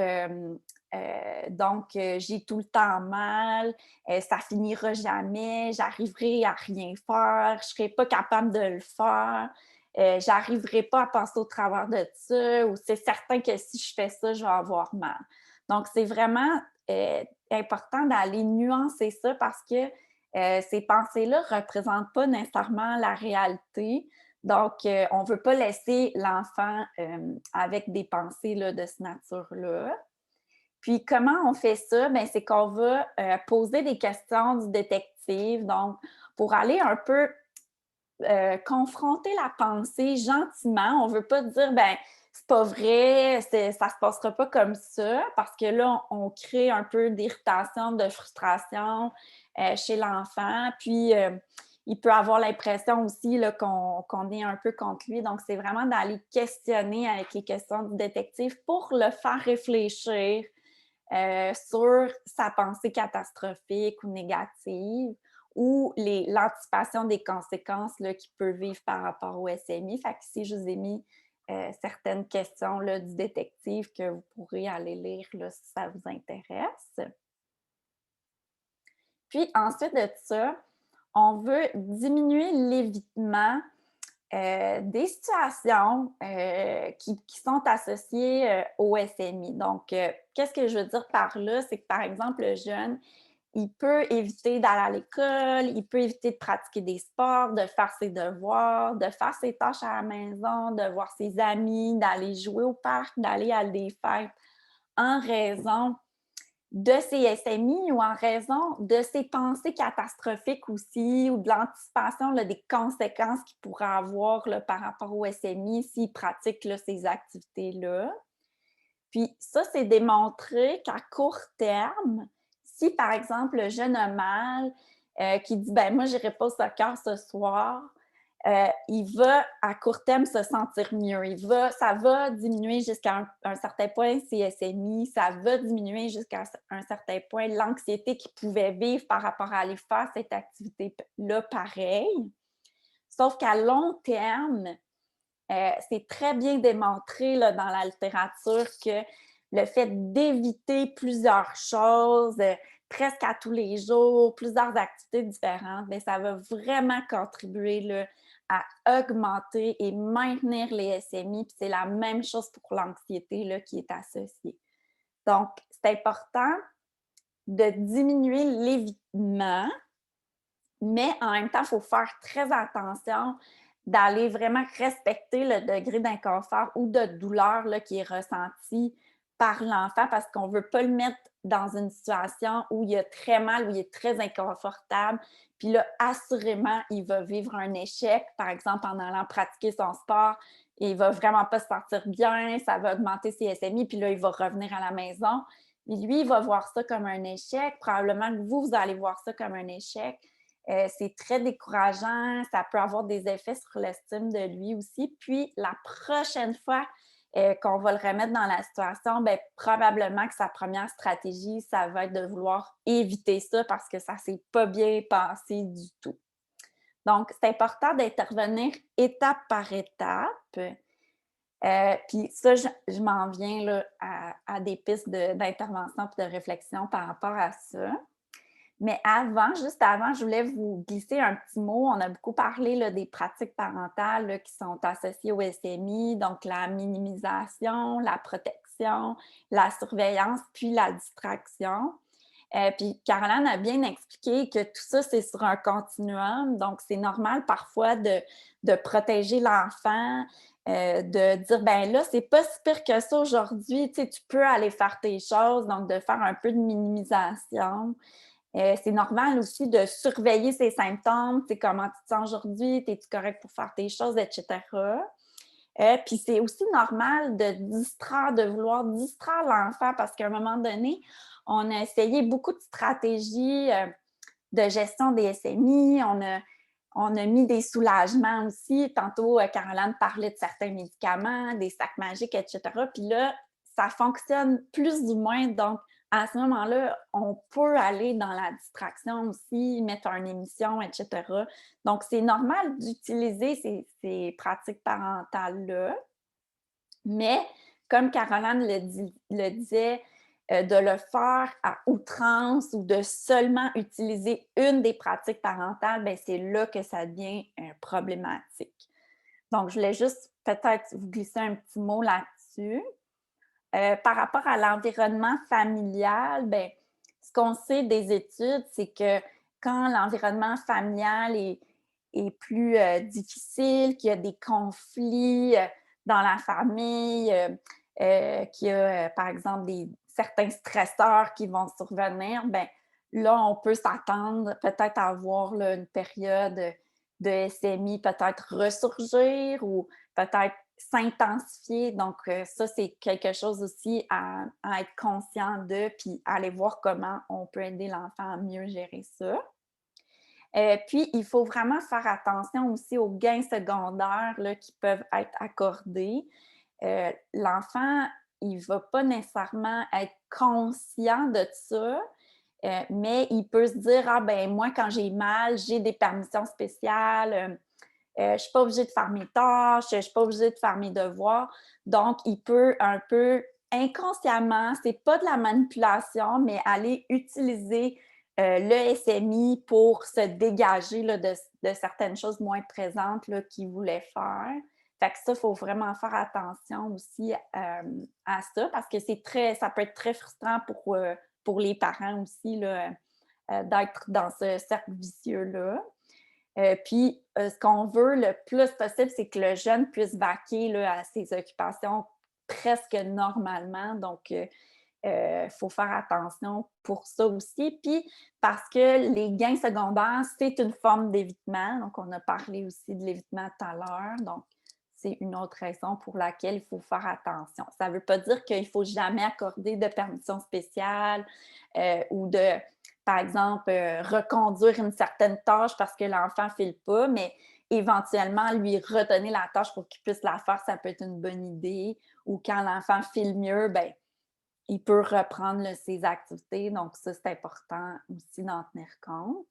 j'ai tout le temps mal, ça finira jamais, j'arriverai à rien faire, je serai pas capable de le faire, j'arriverai pas à passer au travers de ça, ou c'est certain que si je fais ça, je vais avoir mal. Donc, c'est vraiment important d'aller nuancer ça parce que ces pensées-là ne représentent pas nécessairement la réalité. Donc, on ne veut pas laisser l'enfant avec des pensées là, de cette nature-là. Puis, comment on fait ça? Bien, c'est qu'on va poser des questions du détective, donc, pour aller un peu confronter la pensée gentiment. On ne veut pas dire, ben c'est pas vrai, ça se passera pas comme ça, parce que là, on crée un peu d'irritation, de frustration chez l'enfant. Puis, il peut avoir l'impression aussi là, qu'on est un peu contre lui. Donc, c'est vraiment d'aller questionner avec les questions du détective pour le faire réfléchir sur sa pensée catastrophique ou négative ou l'anticipation des conséquences qu'il peut vivre par rapport au SMI. Fait que ici, je vous ai mis certaines questions là, du détective que vous pourrez aller lire là, si ça vous intéresse. Puis ensuite de ça, on veut diminuer l'évitement des situations qui sont associées au SMI. Donc, qu'est-ce que je veux dire par là? C'est que, par exemple, le jeune, il peut éviter d'aller à l'école, il peut éviter de pratiquer des sports, de faire ses devoirs, de faire ses tâches à la maison, de voir ses amis, d'aller jouer au parc, d'aller à des fêtes en raison de ses SMI ou en raison de ses pensées catastrophiques aussi ou de l'anticipation là, des conséquences qu'il pourrait avoir là, par rapport au SMI s'il pratique là, ces activités-là. Puis ça, c'est démontré qu'à court terme, si par exemple le jeune a mal, qui dit ben moi, je n'irai pas au soccer ce soir, il va à court terme se sentir mieux. Ça va diminuer jusqu'à un certain point ses SMI, ça va diminuer jusqu'à un certain point l'anxiété qu'il pouvait vivre par rapport à aller faire cette activité-là pareil. Sauf qu'à long terme, c'est très bien démontré là, dans la littérature que le fait d'éviter plusieurs choses, presque à tous les jours, plusieurs activités différentes, bien, ça va vraiment contribuer là, à augmenter et maintenir les SMI. Puis c'est la même chose pour l'anxiété là, qui est associée. Donc, c'est important de diminuer l'évitement, mais en même temps, il faut faire très attention d'aller vraiment respecter le degré d'inconfort ou de douleur là, qui est ressenti par l'enfant parce qu'on ne veut pas le mettre dans une situation où il a très mal, où il est très inconfortable. Puis là, assurément, il va vivre un échec, par exemple en allant pratiquer son sport, il va vraiment pas se sentir bien, ça va augmenter ses SMI, puis là, il va revenir à la maison. Et lui, il va voir ça comme un échec. Probablement que vous allez voir ça comme un échec. C'est très décourageant, ça peut avoir des effets sur l'estime de lui aussi. Puis la prochaine fois qu'on va le remettre dans la situation, bien, probablement que sa première stratégie, ça va être de vouloir éviter ça parce que ça ne s'est pas bien passé du tout. Donc, c'est important d'intervenir étape par étape. Puis ça, je m'en viens là, à des pistes d'intervention et de réflexion par rapport à ça. Mais avant, juste avant, je voulais vous glisser un petit mot. On a beaucoup parlé là, des pratiques parentales là, qui sont associées au SMI, donc la minimisation, la protection, la surveillance, puis la distraction. Puis Caroline a bien expliqué que tout ça, c'est sur un continuum. Donc, c'est normal parfois de protéger l'enfant, de dire, ben là, c'est pas si pire que ça aujourd'hui, tu sais, tu peux aller faire tes choses, donc de faire un peu de minimisation. C'est normal aussi de surveiller ses symptômes, tu sais, comment tu te sens aujourd'hui, es-tu correct pour faire tes choses, etc. Puis c'est aussi normal de vouloir distraire l'enfant parce qu'à un moment donné, on a essayé beaucoup de stratégies de gestion des SMI, on a mis des soulagements aussi. Tantôt, Caroline parlait de certains médicaments, des sacs magiques, etc. Puis là, ça fonctionne plus ou moins. Donc, à ce moment-là, on peut aller dans la distraction aussi, mettre une émission, etc. Donc, c'est normal d'utiliser ces pratiques parentales-là. Mais, comme Caroline le disait, de le faire à outrance ou de seulement utiliser une des pratiques parentales, bien, c'est là que ça devient problématique. Donc, je voulais juste peut-être vous glisser un petit mot là-dessus. Par rapport à l'environnement familial, bien, ce qu'on sait des études, c'est que quand l'environnement familial est plus difficile, qu'il y a des conflits dans la famille, qu'il y a, par exemple, certains stresseurs qui vont survenir, bien, là, on peut s'attendre peut-être à avoir là, une période de SMI peut-être ressurgir ou peut-être s'intensifier. Donc, ça, c'est quelque chose aussi à être conscient de, puis aller voir comment on peut aider l'enfant à mieux gérer ça. Puis, il faut vraiment faire attention aussi aux gains secondaires là, qui peuvent être accordés. L'enfant, il ne va pas nécessairement être conscient de ça, mais il peut se dire, ah ben moi, quand j'ai mal, j'ai des permissions spéciales. Je ne suis pas obligée de faire mes tâches, je ne suis pas obligée de faire mes devoirs. Donc, il peut un peu inconsciemment, ce n'est pas de la manipulation, mais aller utiliser le SMI pour se dégager là, de certaines choses moins présentes qu'il voulait faire. Fait que ça, il faut vraiment faire attention aussi à ça parce que ça peut être très frustrant pour les parents aussi là, d'être dans ce cercle vicieux-là. Puis, ce qu'on veut le plus possible, c'est que le jeune puisse vaquer là, à ses occupations presque normalement. Donc, il faut faire attention pour ça aussi. Puis, parce que les gains secondaires, c'est une forme d'évitement. Donc, on a parlé aussi de l'évitement tout à l'heure. Donc, c'est une autre raison pour laquelle il faut faire attention. Ça ne veut pas dire qu'il ne faut jamais accorder de permission spéciale ou de, par exemple, reconduire une certaine tâche parce que l'enfant ne file pas, mais éventuellement, lui redonner la tâche pour qu'il puisse la faire, ça peut être une bonne idée. Ou quand l'enfant file mieux, ben, il peut reprendre là, ses activités. Donc, ça, c'est important aussi d'en tenir compte.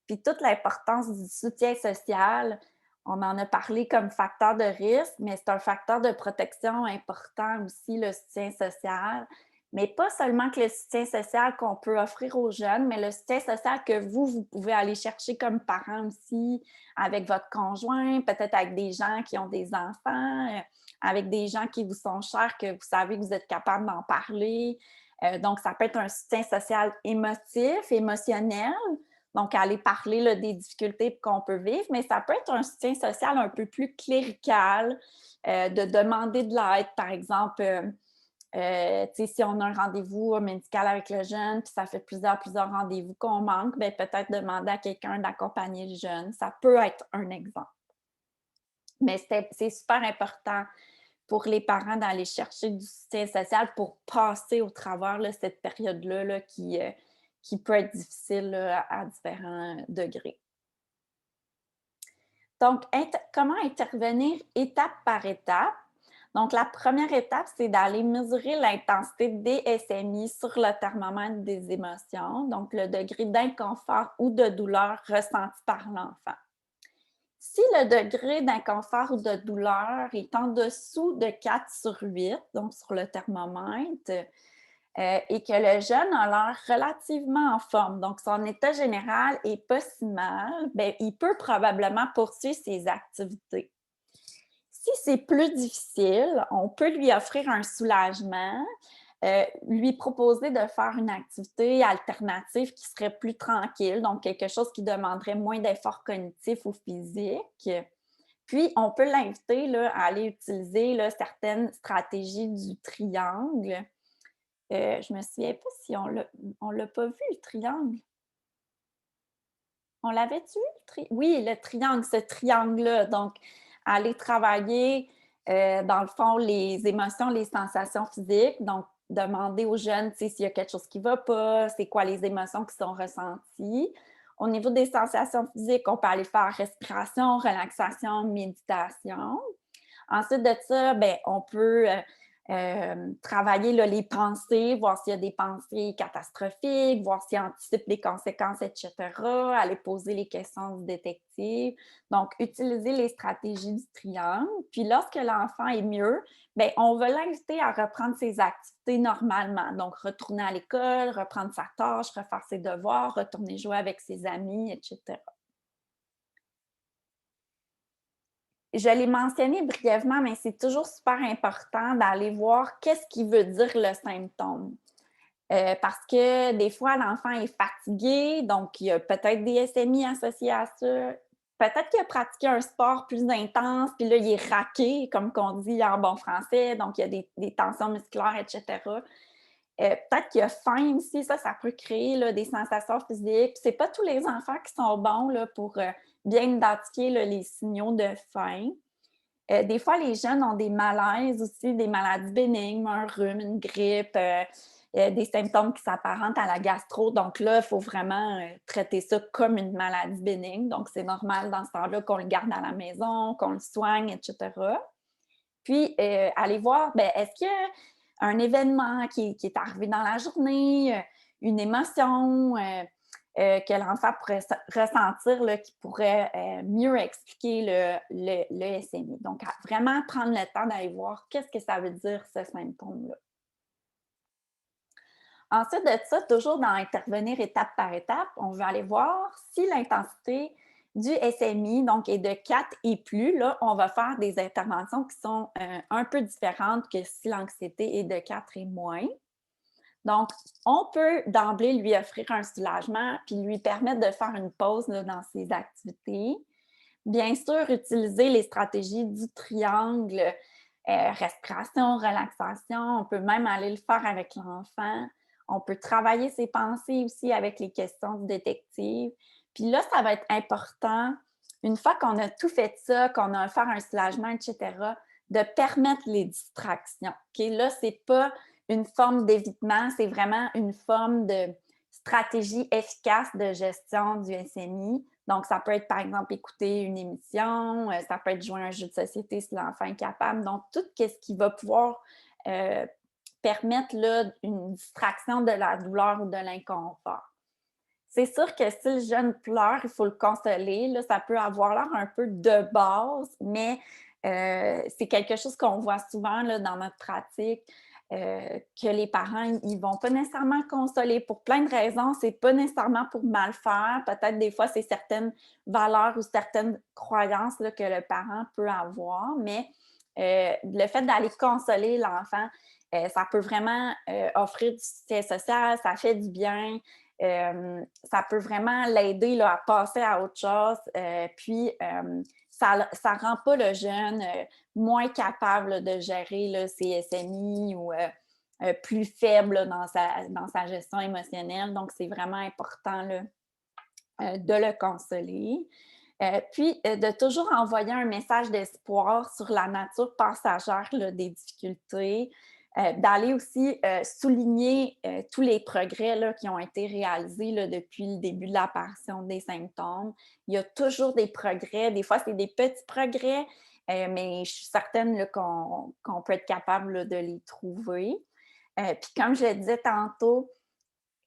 Puis, toute l'importance du soutien social, on en a parlé comme facteur de risque, mais c'est un facteur de protection important aussi, le soutien social. Mais pas seulement que le soutien social qu'on peut offrir aux jeunes, mais le soutien social que vous pouvez aller chercher comme parent aussi, avec votre conjoint, peut-être avec des gens qui ont des enfants, avec des gens qui vous sont chers, que vous savez que vous êtes capable d'en parler. Donc, ça peut être un soutien social émotif, émotionnel, donc aller parler là, des difficultés qu'on peut vivre, mais ça peut être un soutien social un peu plus clérical, de demander de l'aide, par exemple. Si on a un rendez-vous médical avec le jeune, puis ça fait plusieurs rendez-vous qu'on manque, bien, peut-être demander à quelqu'un d'accompagner le jeune. Ça peut être un exemple. Mais c'est super important pour les parents d'aller chercher du soutien social pour passer au travers là, cette période-là là, qui peut être difficile là, à différents degrés. Donc, comment intervenir étape par étape? Donc, la première étape, c'est d'aller mesurer l'intensité des SMI sur le thermomètre des émotions, donc le degré d'inconfort ou de douleur ressenti par l'enfant. Si le degré d'inconfort ou de douleur est en dessous de 4 sur 8, donc sur le thermomètre, et que le jeune a l'air relativement en forme, donc son état général est pas si mal, bien, il peut probablement poursuivre ses activités. Si c'est plus difficile, on peut lui offrir un soulagement, lui proposer de faire une activité alternative qui serait plus tranquille, donc quelque chose qui demanderait moins d'efforts cognitifs ou physiques. Puis, on peut l'inviter là, à aller utiliser là, certaines stratégies du triangle. Je me souviens pas si on l'a pas vu, le triangle. On l'avait-tu vu, oui, le triangle, ce triangle-là. Donc, aller travailler, dans le fond, les émotions, les sensations physiques. Donc, demander aux jeunes, tu sais, s'il y a quelque chose qui ne va pas, c'est quoi les émotions qui sont ressenties. Au niveau des sensations physiques, on peut aller faire respiration, relaxation, méditation. Ensuite de ça, ben, on peut travailler là, les pensées, voir s'il y a des pensées catastrophiques, voir s'il anticipe les conséquences, etc. Aller poser les questions du détective. Donc, utiliser les stratégies du triangle. Puis, lorsque l'enfant est mieux, bien, on va l'inviter à reprendre ses activités normalement. Donc, retourner à l'école, reprendre sa tâche, refaire ses devoirs, retourner jouer avec ses amis, etc. Je l'ai mentionné brièvement, mais c'est toujours super important d'aller voir qu'est-ce qui veut dire le symptôme. Parce que des fois, l'enfant est fatigué, donc il y a peut-être des SMI associés à ça. Peut-être qu'il a pratiqué un sport plus intense, puis là, il est raqué, comme qu'on dit en bon français, donc il y a des tensions musculaires, etc. Peut-être qu'il a faim aussi, ça peut créer là, des sensations physiques. C'est pas tous les enfants qui sont bons là, pour bien identifier là, les signaux de faim. Des fois, les jeunes ont des malaises aussi, des maladies bénignes, un rhume, une grippe, des symptômes qui s'apparentent à la gastro. Donc là, il faut vraiment traiter ça comme une maladie bénigne. Donc, c'est normal dans ce temps-là qu'on le garde à la maison, qu'on le soigne, etc. Puis, aller voir, ben, est-ce qu'il y a un événement qui est arrivé dans la journée, une émotion que l'enfant pourrait ressentir, là, qui pourrait mieux expliquer le SMI. Donc, vraiment prendre le temps d'aller voir qu'est-ce que ça veut dire, ce symptôme-là. Ensuite de ça, toujours dans intervenir étape par étape, on veut aller voir si l'intensité du SMI donc, est de 4 et plus. Là, on va faire des interventions qui sont un peu différentes que si l'anxiété est de 4 et moins. Donc, on peut d'emblée lui offrir un soulagement puis lui permettre de faire une pause là, dans ses activités. Bien sûr, utiliser les stratégies du triangle, respiration, relaxation. On peut même aller le faire avec l'enfant. On peut travailler ses pensées aussi avec les questions du détective. Puis là, ça va être important, une fois qu'on a tout fait ça, qu'on a fait un soulagement, etc., de permettre les distractions. OK? Là, ce n'est pas une forme d'évitement, c'est vraiment une forme de stratégie efficace de gestion du SMI. Donc, ça peut être, par exemple, écouter une émission, ça peut être jouer à un jeu de société si l'enfant est capable. Donc, tout ce qui va pouvoir euh, permettre là, une distraction de la douleur ou de l'inconfort. C'est sûr que si le jeune pleure, il faut le consoler. Là, ça peut avoir l'air un peu de base, mais c'est quelque chose qu'on voit souvent là, dans notre pratique. Que les parents, ils vont pas nécessairement consoler pour plein de raisons. C'est pas nécessairement pour mal faire. Peut-être des fois, c'est certaines valeurs ou certaines croyances là, que le parent peut avoir, mais le fait d'aller consoler l'enfant, ça peut vraiment offrir du soutien social, ça fait du bien. Ça peut vraiment l'aider là, à passer à autre chose. Puis, ça ne rend pas le jeune moins capable là, de gérer là, ses SMI ou plus faible là, dans sa gestion émotionnelle. Donc, c'est vraiment important là, de le consoler. Puis, de toujours envoyer un message d'espoir sur la nature passagère là, des difficultés, d'aller aussi souligner tous les progrès là, qui ont été réalisés là, depuis le début de l'apparition des symptômes. Il y a toujours des progrès. Des fois, c'est des petits progrès, mais je suis certaine là, qu'on peut être capable là, de les trouver. Puis comme je le disais tantôt,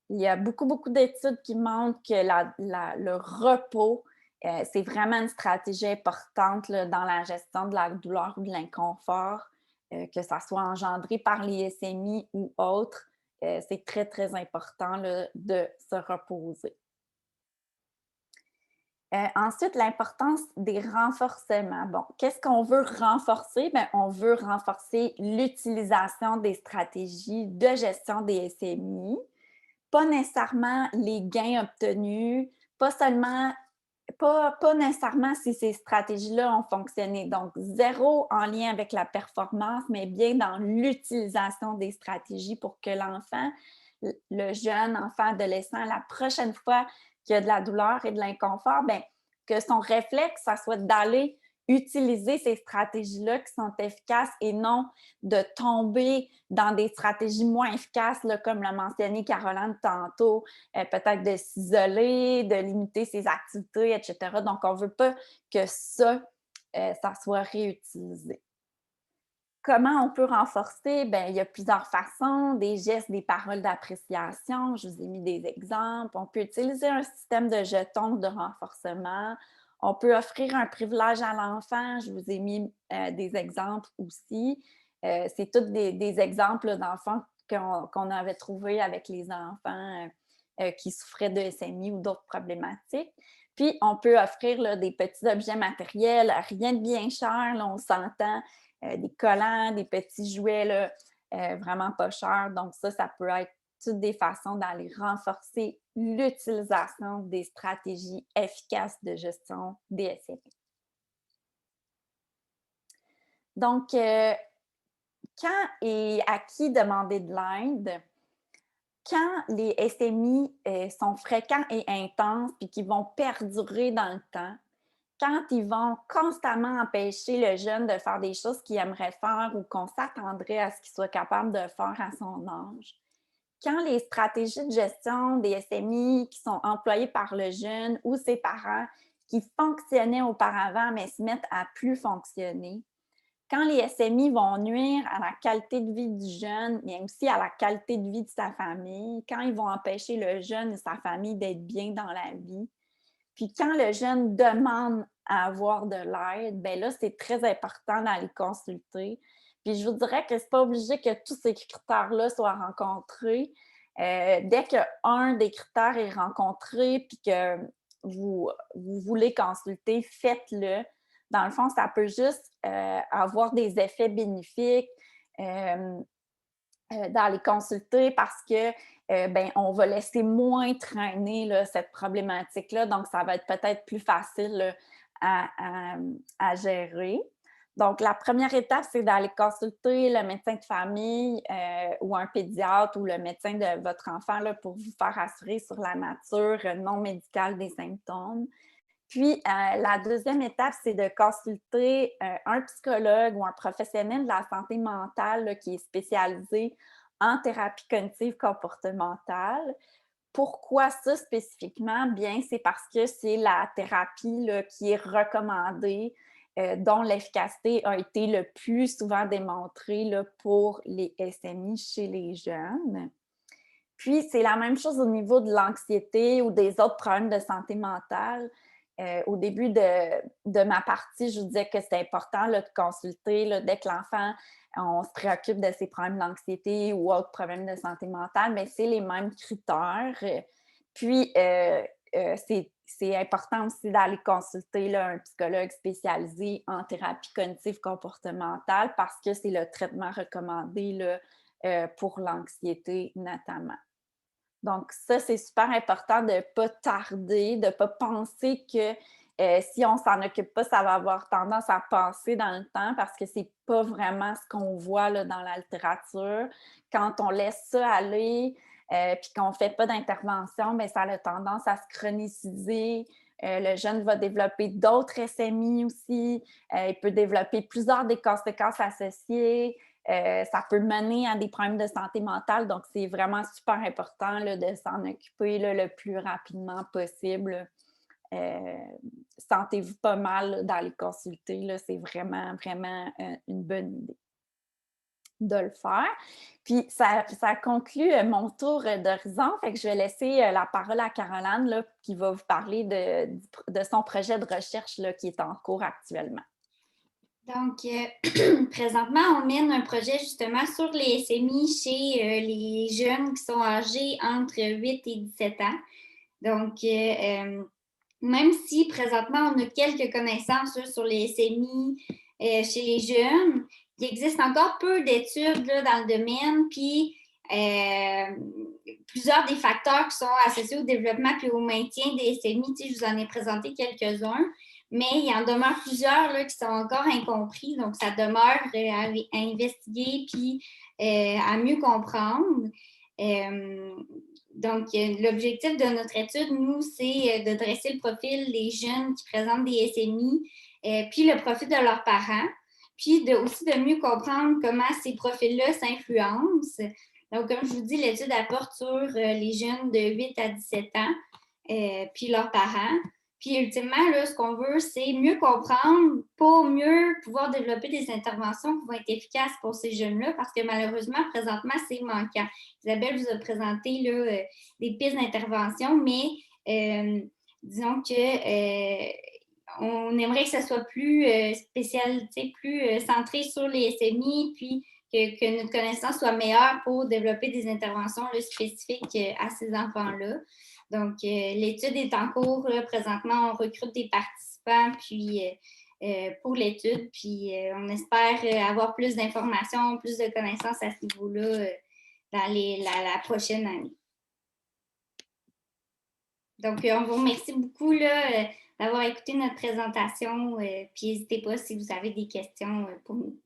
il y a beaucoup, beaucoup d'études qui montrent que le repos, c'est vraiment une stratégie importante là, dans la gestion de la douleur ou de l'inconfort, que ça soit engendré par les SMI ou autres. C'est très, très important là, de se reposer. Ensuite, l'importance des renforcements. Bon, qu'est-ce qu'on veut renforcer? Bien, on veut renforcer l'utilisation des stratégies de gestion des SMI, pas nécessairement les gains obtenus, pas seulement pas nécessairement si ces stratégies-là ont fonctionné. Donc, zéro en lien avec la performance, mais bien dans l'utilisation des stratégies pour que l'enfant, le jeune enfant, adolescent, la prochaine fois qu'il y a de la douleur et de l'inconfort, bien, que son réflexe, ça soit d'aller utiliser ces stratégies-là qui sont efficaces et non de tomber dans des stratégies moins efficaces, là, comme l'a mentionné Caroline tantôt, peut-être de s'isoler, de limiter ses activités, etc. Donc, on ne veut pas que ça soit réutilisé. Comment on peut renforcer? Bien, il y a plusieurs façons, des gestes, des paroles d'appréciation. Je vous ai mis des exemples. On peut utiliser un système de jetons de renforcement. On peut offrir un privilège à l'enfant. Je vous ai mis des exemples aussi. C'est tous des exemples d'enfants qu'on avait trouvés avec les enfants qui souffraient de SMI ou d'autres problématiques. Puis, on peut offrir là, des petits objets matériels, rien de bien cher, là, on s'entend, des collants, des petits jouets là, vraiment pas chers. Donc ça peut être toutes des façons d'aller renforcer l'utilisation des stratégies efficaces de gestion des SMI. Donc, quand et à qui demander de l'aide? Quand les SMI sont fréquents et intenses, puis qui vont perdurer dans le temps, quand ils vont constamment empêcher le jeune de faire des choses qu'il aimerait faire ou qu'on s'attendrait à ce qu'il soit capable de faire à son âge, quand les stratégies de gestion des SMI qui sont employées par le jeune ou ses parents, qui fonctionnaient auparavant, mais se mettent à plus fonctionner, quand les SMI vont nuire à la qualité de vie du jeune, mais aussi à la qualité de vie de sa famille, quand ils vont empêcher le jeune et sa famille d'être bien dans la vie, puis quand le jeune demande à avoir de l'aide, bien là, c'est très important d'aller consulter. Puis je vous dirais que c'est pas obligé que tous ces critères-là soient rencontrés. Dès qu'un des critères est rencontré, puis que vous voulez consulter, faites-le. Dans le fond, ça peut juste avoir des effets bénéfiques. Euh, d'aller consulter parce que ben, on va laisser moins traîner là, cette problématique-là. Donc, ça va être peut-être plus facile là, à gérer. Donc, la première étape, c'est d'aller consulter le médecin de famille ou un pédiatre ou le médecin de votre enfant là, pour vous faire assurer sur la nature non médicale des symptômes. Puis, la deuxième étape, c'est de consulter un psychologue ou un professionnel de la santé mentale là, qui est spécialisé en thérapie cognitive comportementale. Pourquoi ça spécifiquement? Bien, c'est parce que c'est la thérapie là, qui est recommandée, dont l'efficacité a été le plus souvent démontrée là, pour les SMI chez les jeunes. Puis, c'est la même chose au niveau de l'anxiété ou des autres problèmes de santé mentale. Au début de ma partie, je vous disais que c'était important là, de consulter là, dès que l'enfant, on se préoccupe de ses problèmes d'anxiété ou autres problèmes de santé mentale, mais c'est les mêmes critères. Puis, c'est important aussi d'aller consulter là, un psychologue spécialisé en thérapie cognitive comportementale parce que c'est le traitement recommandé là, pour l'anxiété notamment. Donc ça, c'est super important de ne pas tarder, de ne pas penser que si on ne s'en occupe pas, ça va avoir tendance à passer dans le temps parce que ce n'est pas vraiment ce qu'on voit là, dans la littérature. Quand on laisse ça aller puis qu'on ne fait pas d'intervention, bien, ça a tendance à se chroniciser Le jeune va développer d'autres SMI aussi. Il peut développer plusieurs des conséquences associées. Ça peut mener à des problèmes de santé mentale. Donc, c'est vraiment super important là, de s'en occuper là, le plus rapidement possible. Euh, Sentez-vous pas mal là, d'aller consulter. Là, c'est vraiment, vraiment une bonne idée de le faire. Puis ça conclut mon tour d'horizon. Fait que je vais laisser la parole à Caroline là, qui va vous parler de son projet de recherche là, qui est en cours actuellement. Donc, présentement, on mène un projet justement sur les SMI chez les jeunes qui sont âgés entre 8 et 17 ans. Donc, même si présentement, on a quelques connaissances là, sur les SMI chez les jeunes, il existe encore peu d'études là, dans le domaine, puis plusieurs des facteurs qui sont associés au développement et au maintien des SMI, je vous en ai présenté quelques-uns, mais il y en demeure plusieurs là, qui sont encore incompris, donc ça demeure à investiguer puis à mieux comprendre. Donc, l'objectif de notre étude, nous, c'est de dresser le profil des jeunes qui présentent des SMI, puis le profil de leurs parents, puis aussi de mieux comprendre comment ces profils-là s'influencent. Donc, comme je vous dis, l'étude apporte sur les jeunes de 8 à 17 ans, puis leurs parents. Puis, ultimement, là, ce qu'on veut, c'est mieux comprendre pour mieux pouvoir développer des interventions qui vont être efficaces pour ces jeunes-là, parce que malheureusement, présentement, c'est manquant. Isabelle vous a présenté là, des pistes d'intervention, mais disons que on aimerait que ça soit plus spécial, plus centré sur les SMI, puis que notre connaissance soit meilleure pour développer des interventions là, spécifiques à ces enfants-là. Donc, l'étude est en cours. Là, présentement, on recrute des participants puis, pour l'étude. Puis, on espère avoir plus d'informations, plus de connaissances à ce niveau-là dans la prochaine année. Donc, on vous remercie beaucoup là, d'avoir écouté notre présentation. Puis, n'hésitez pas si vous avez des questions pour nous.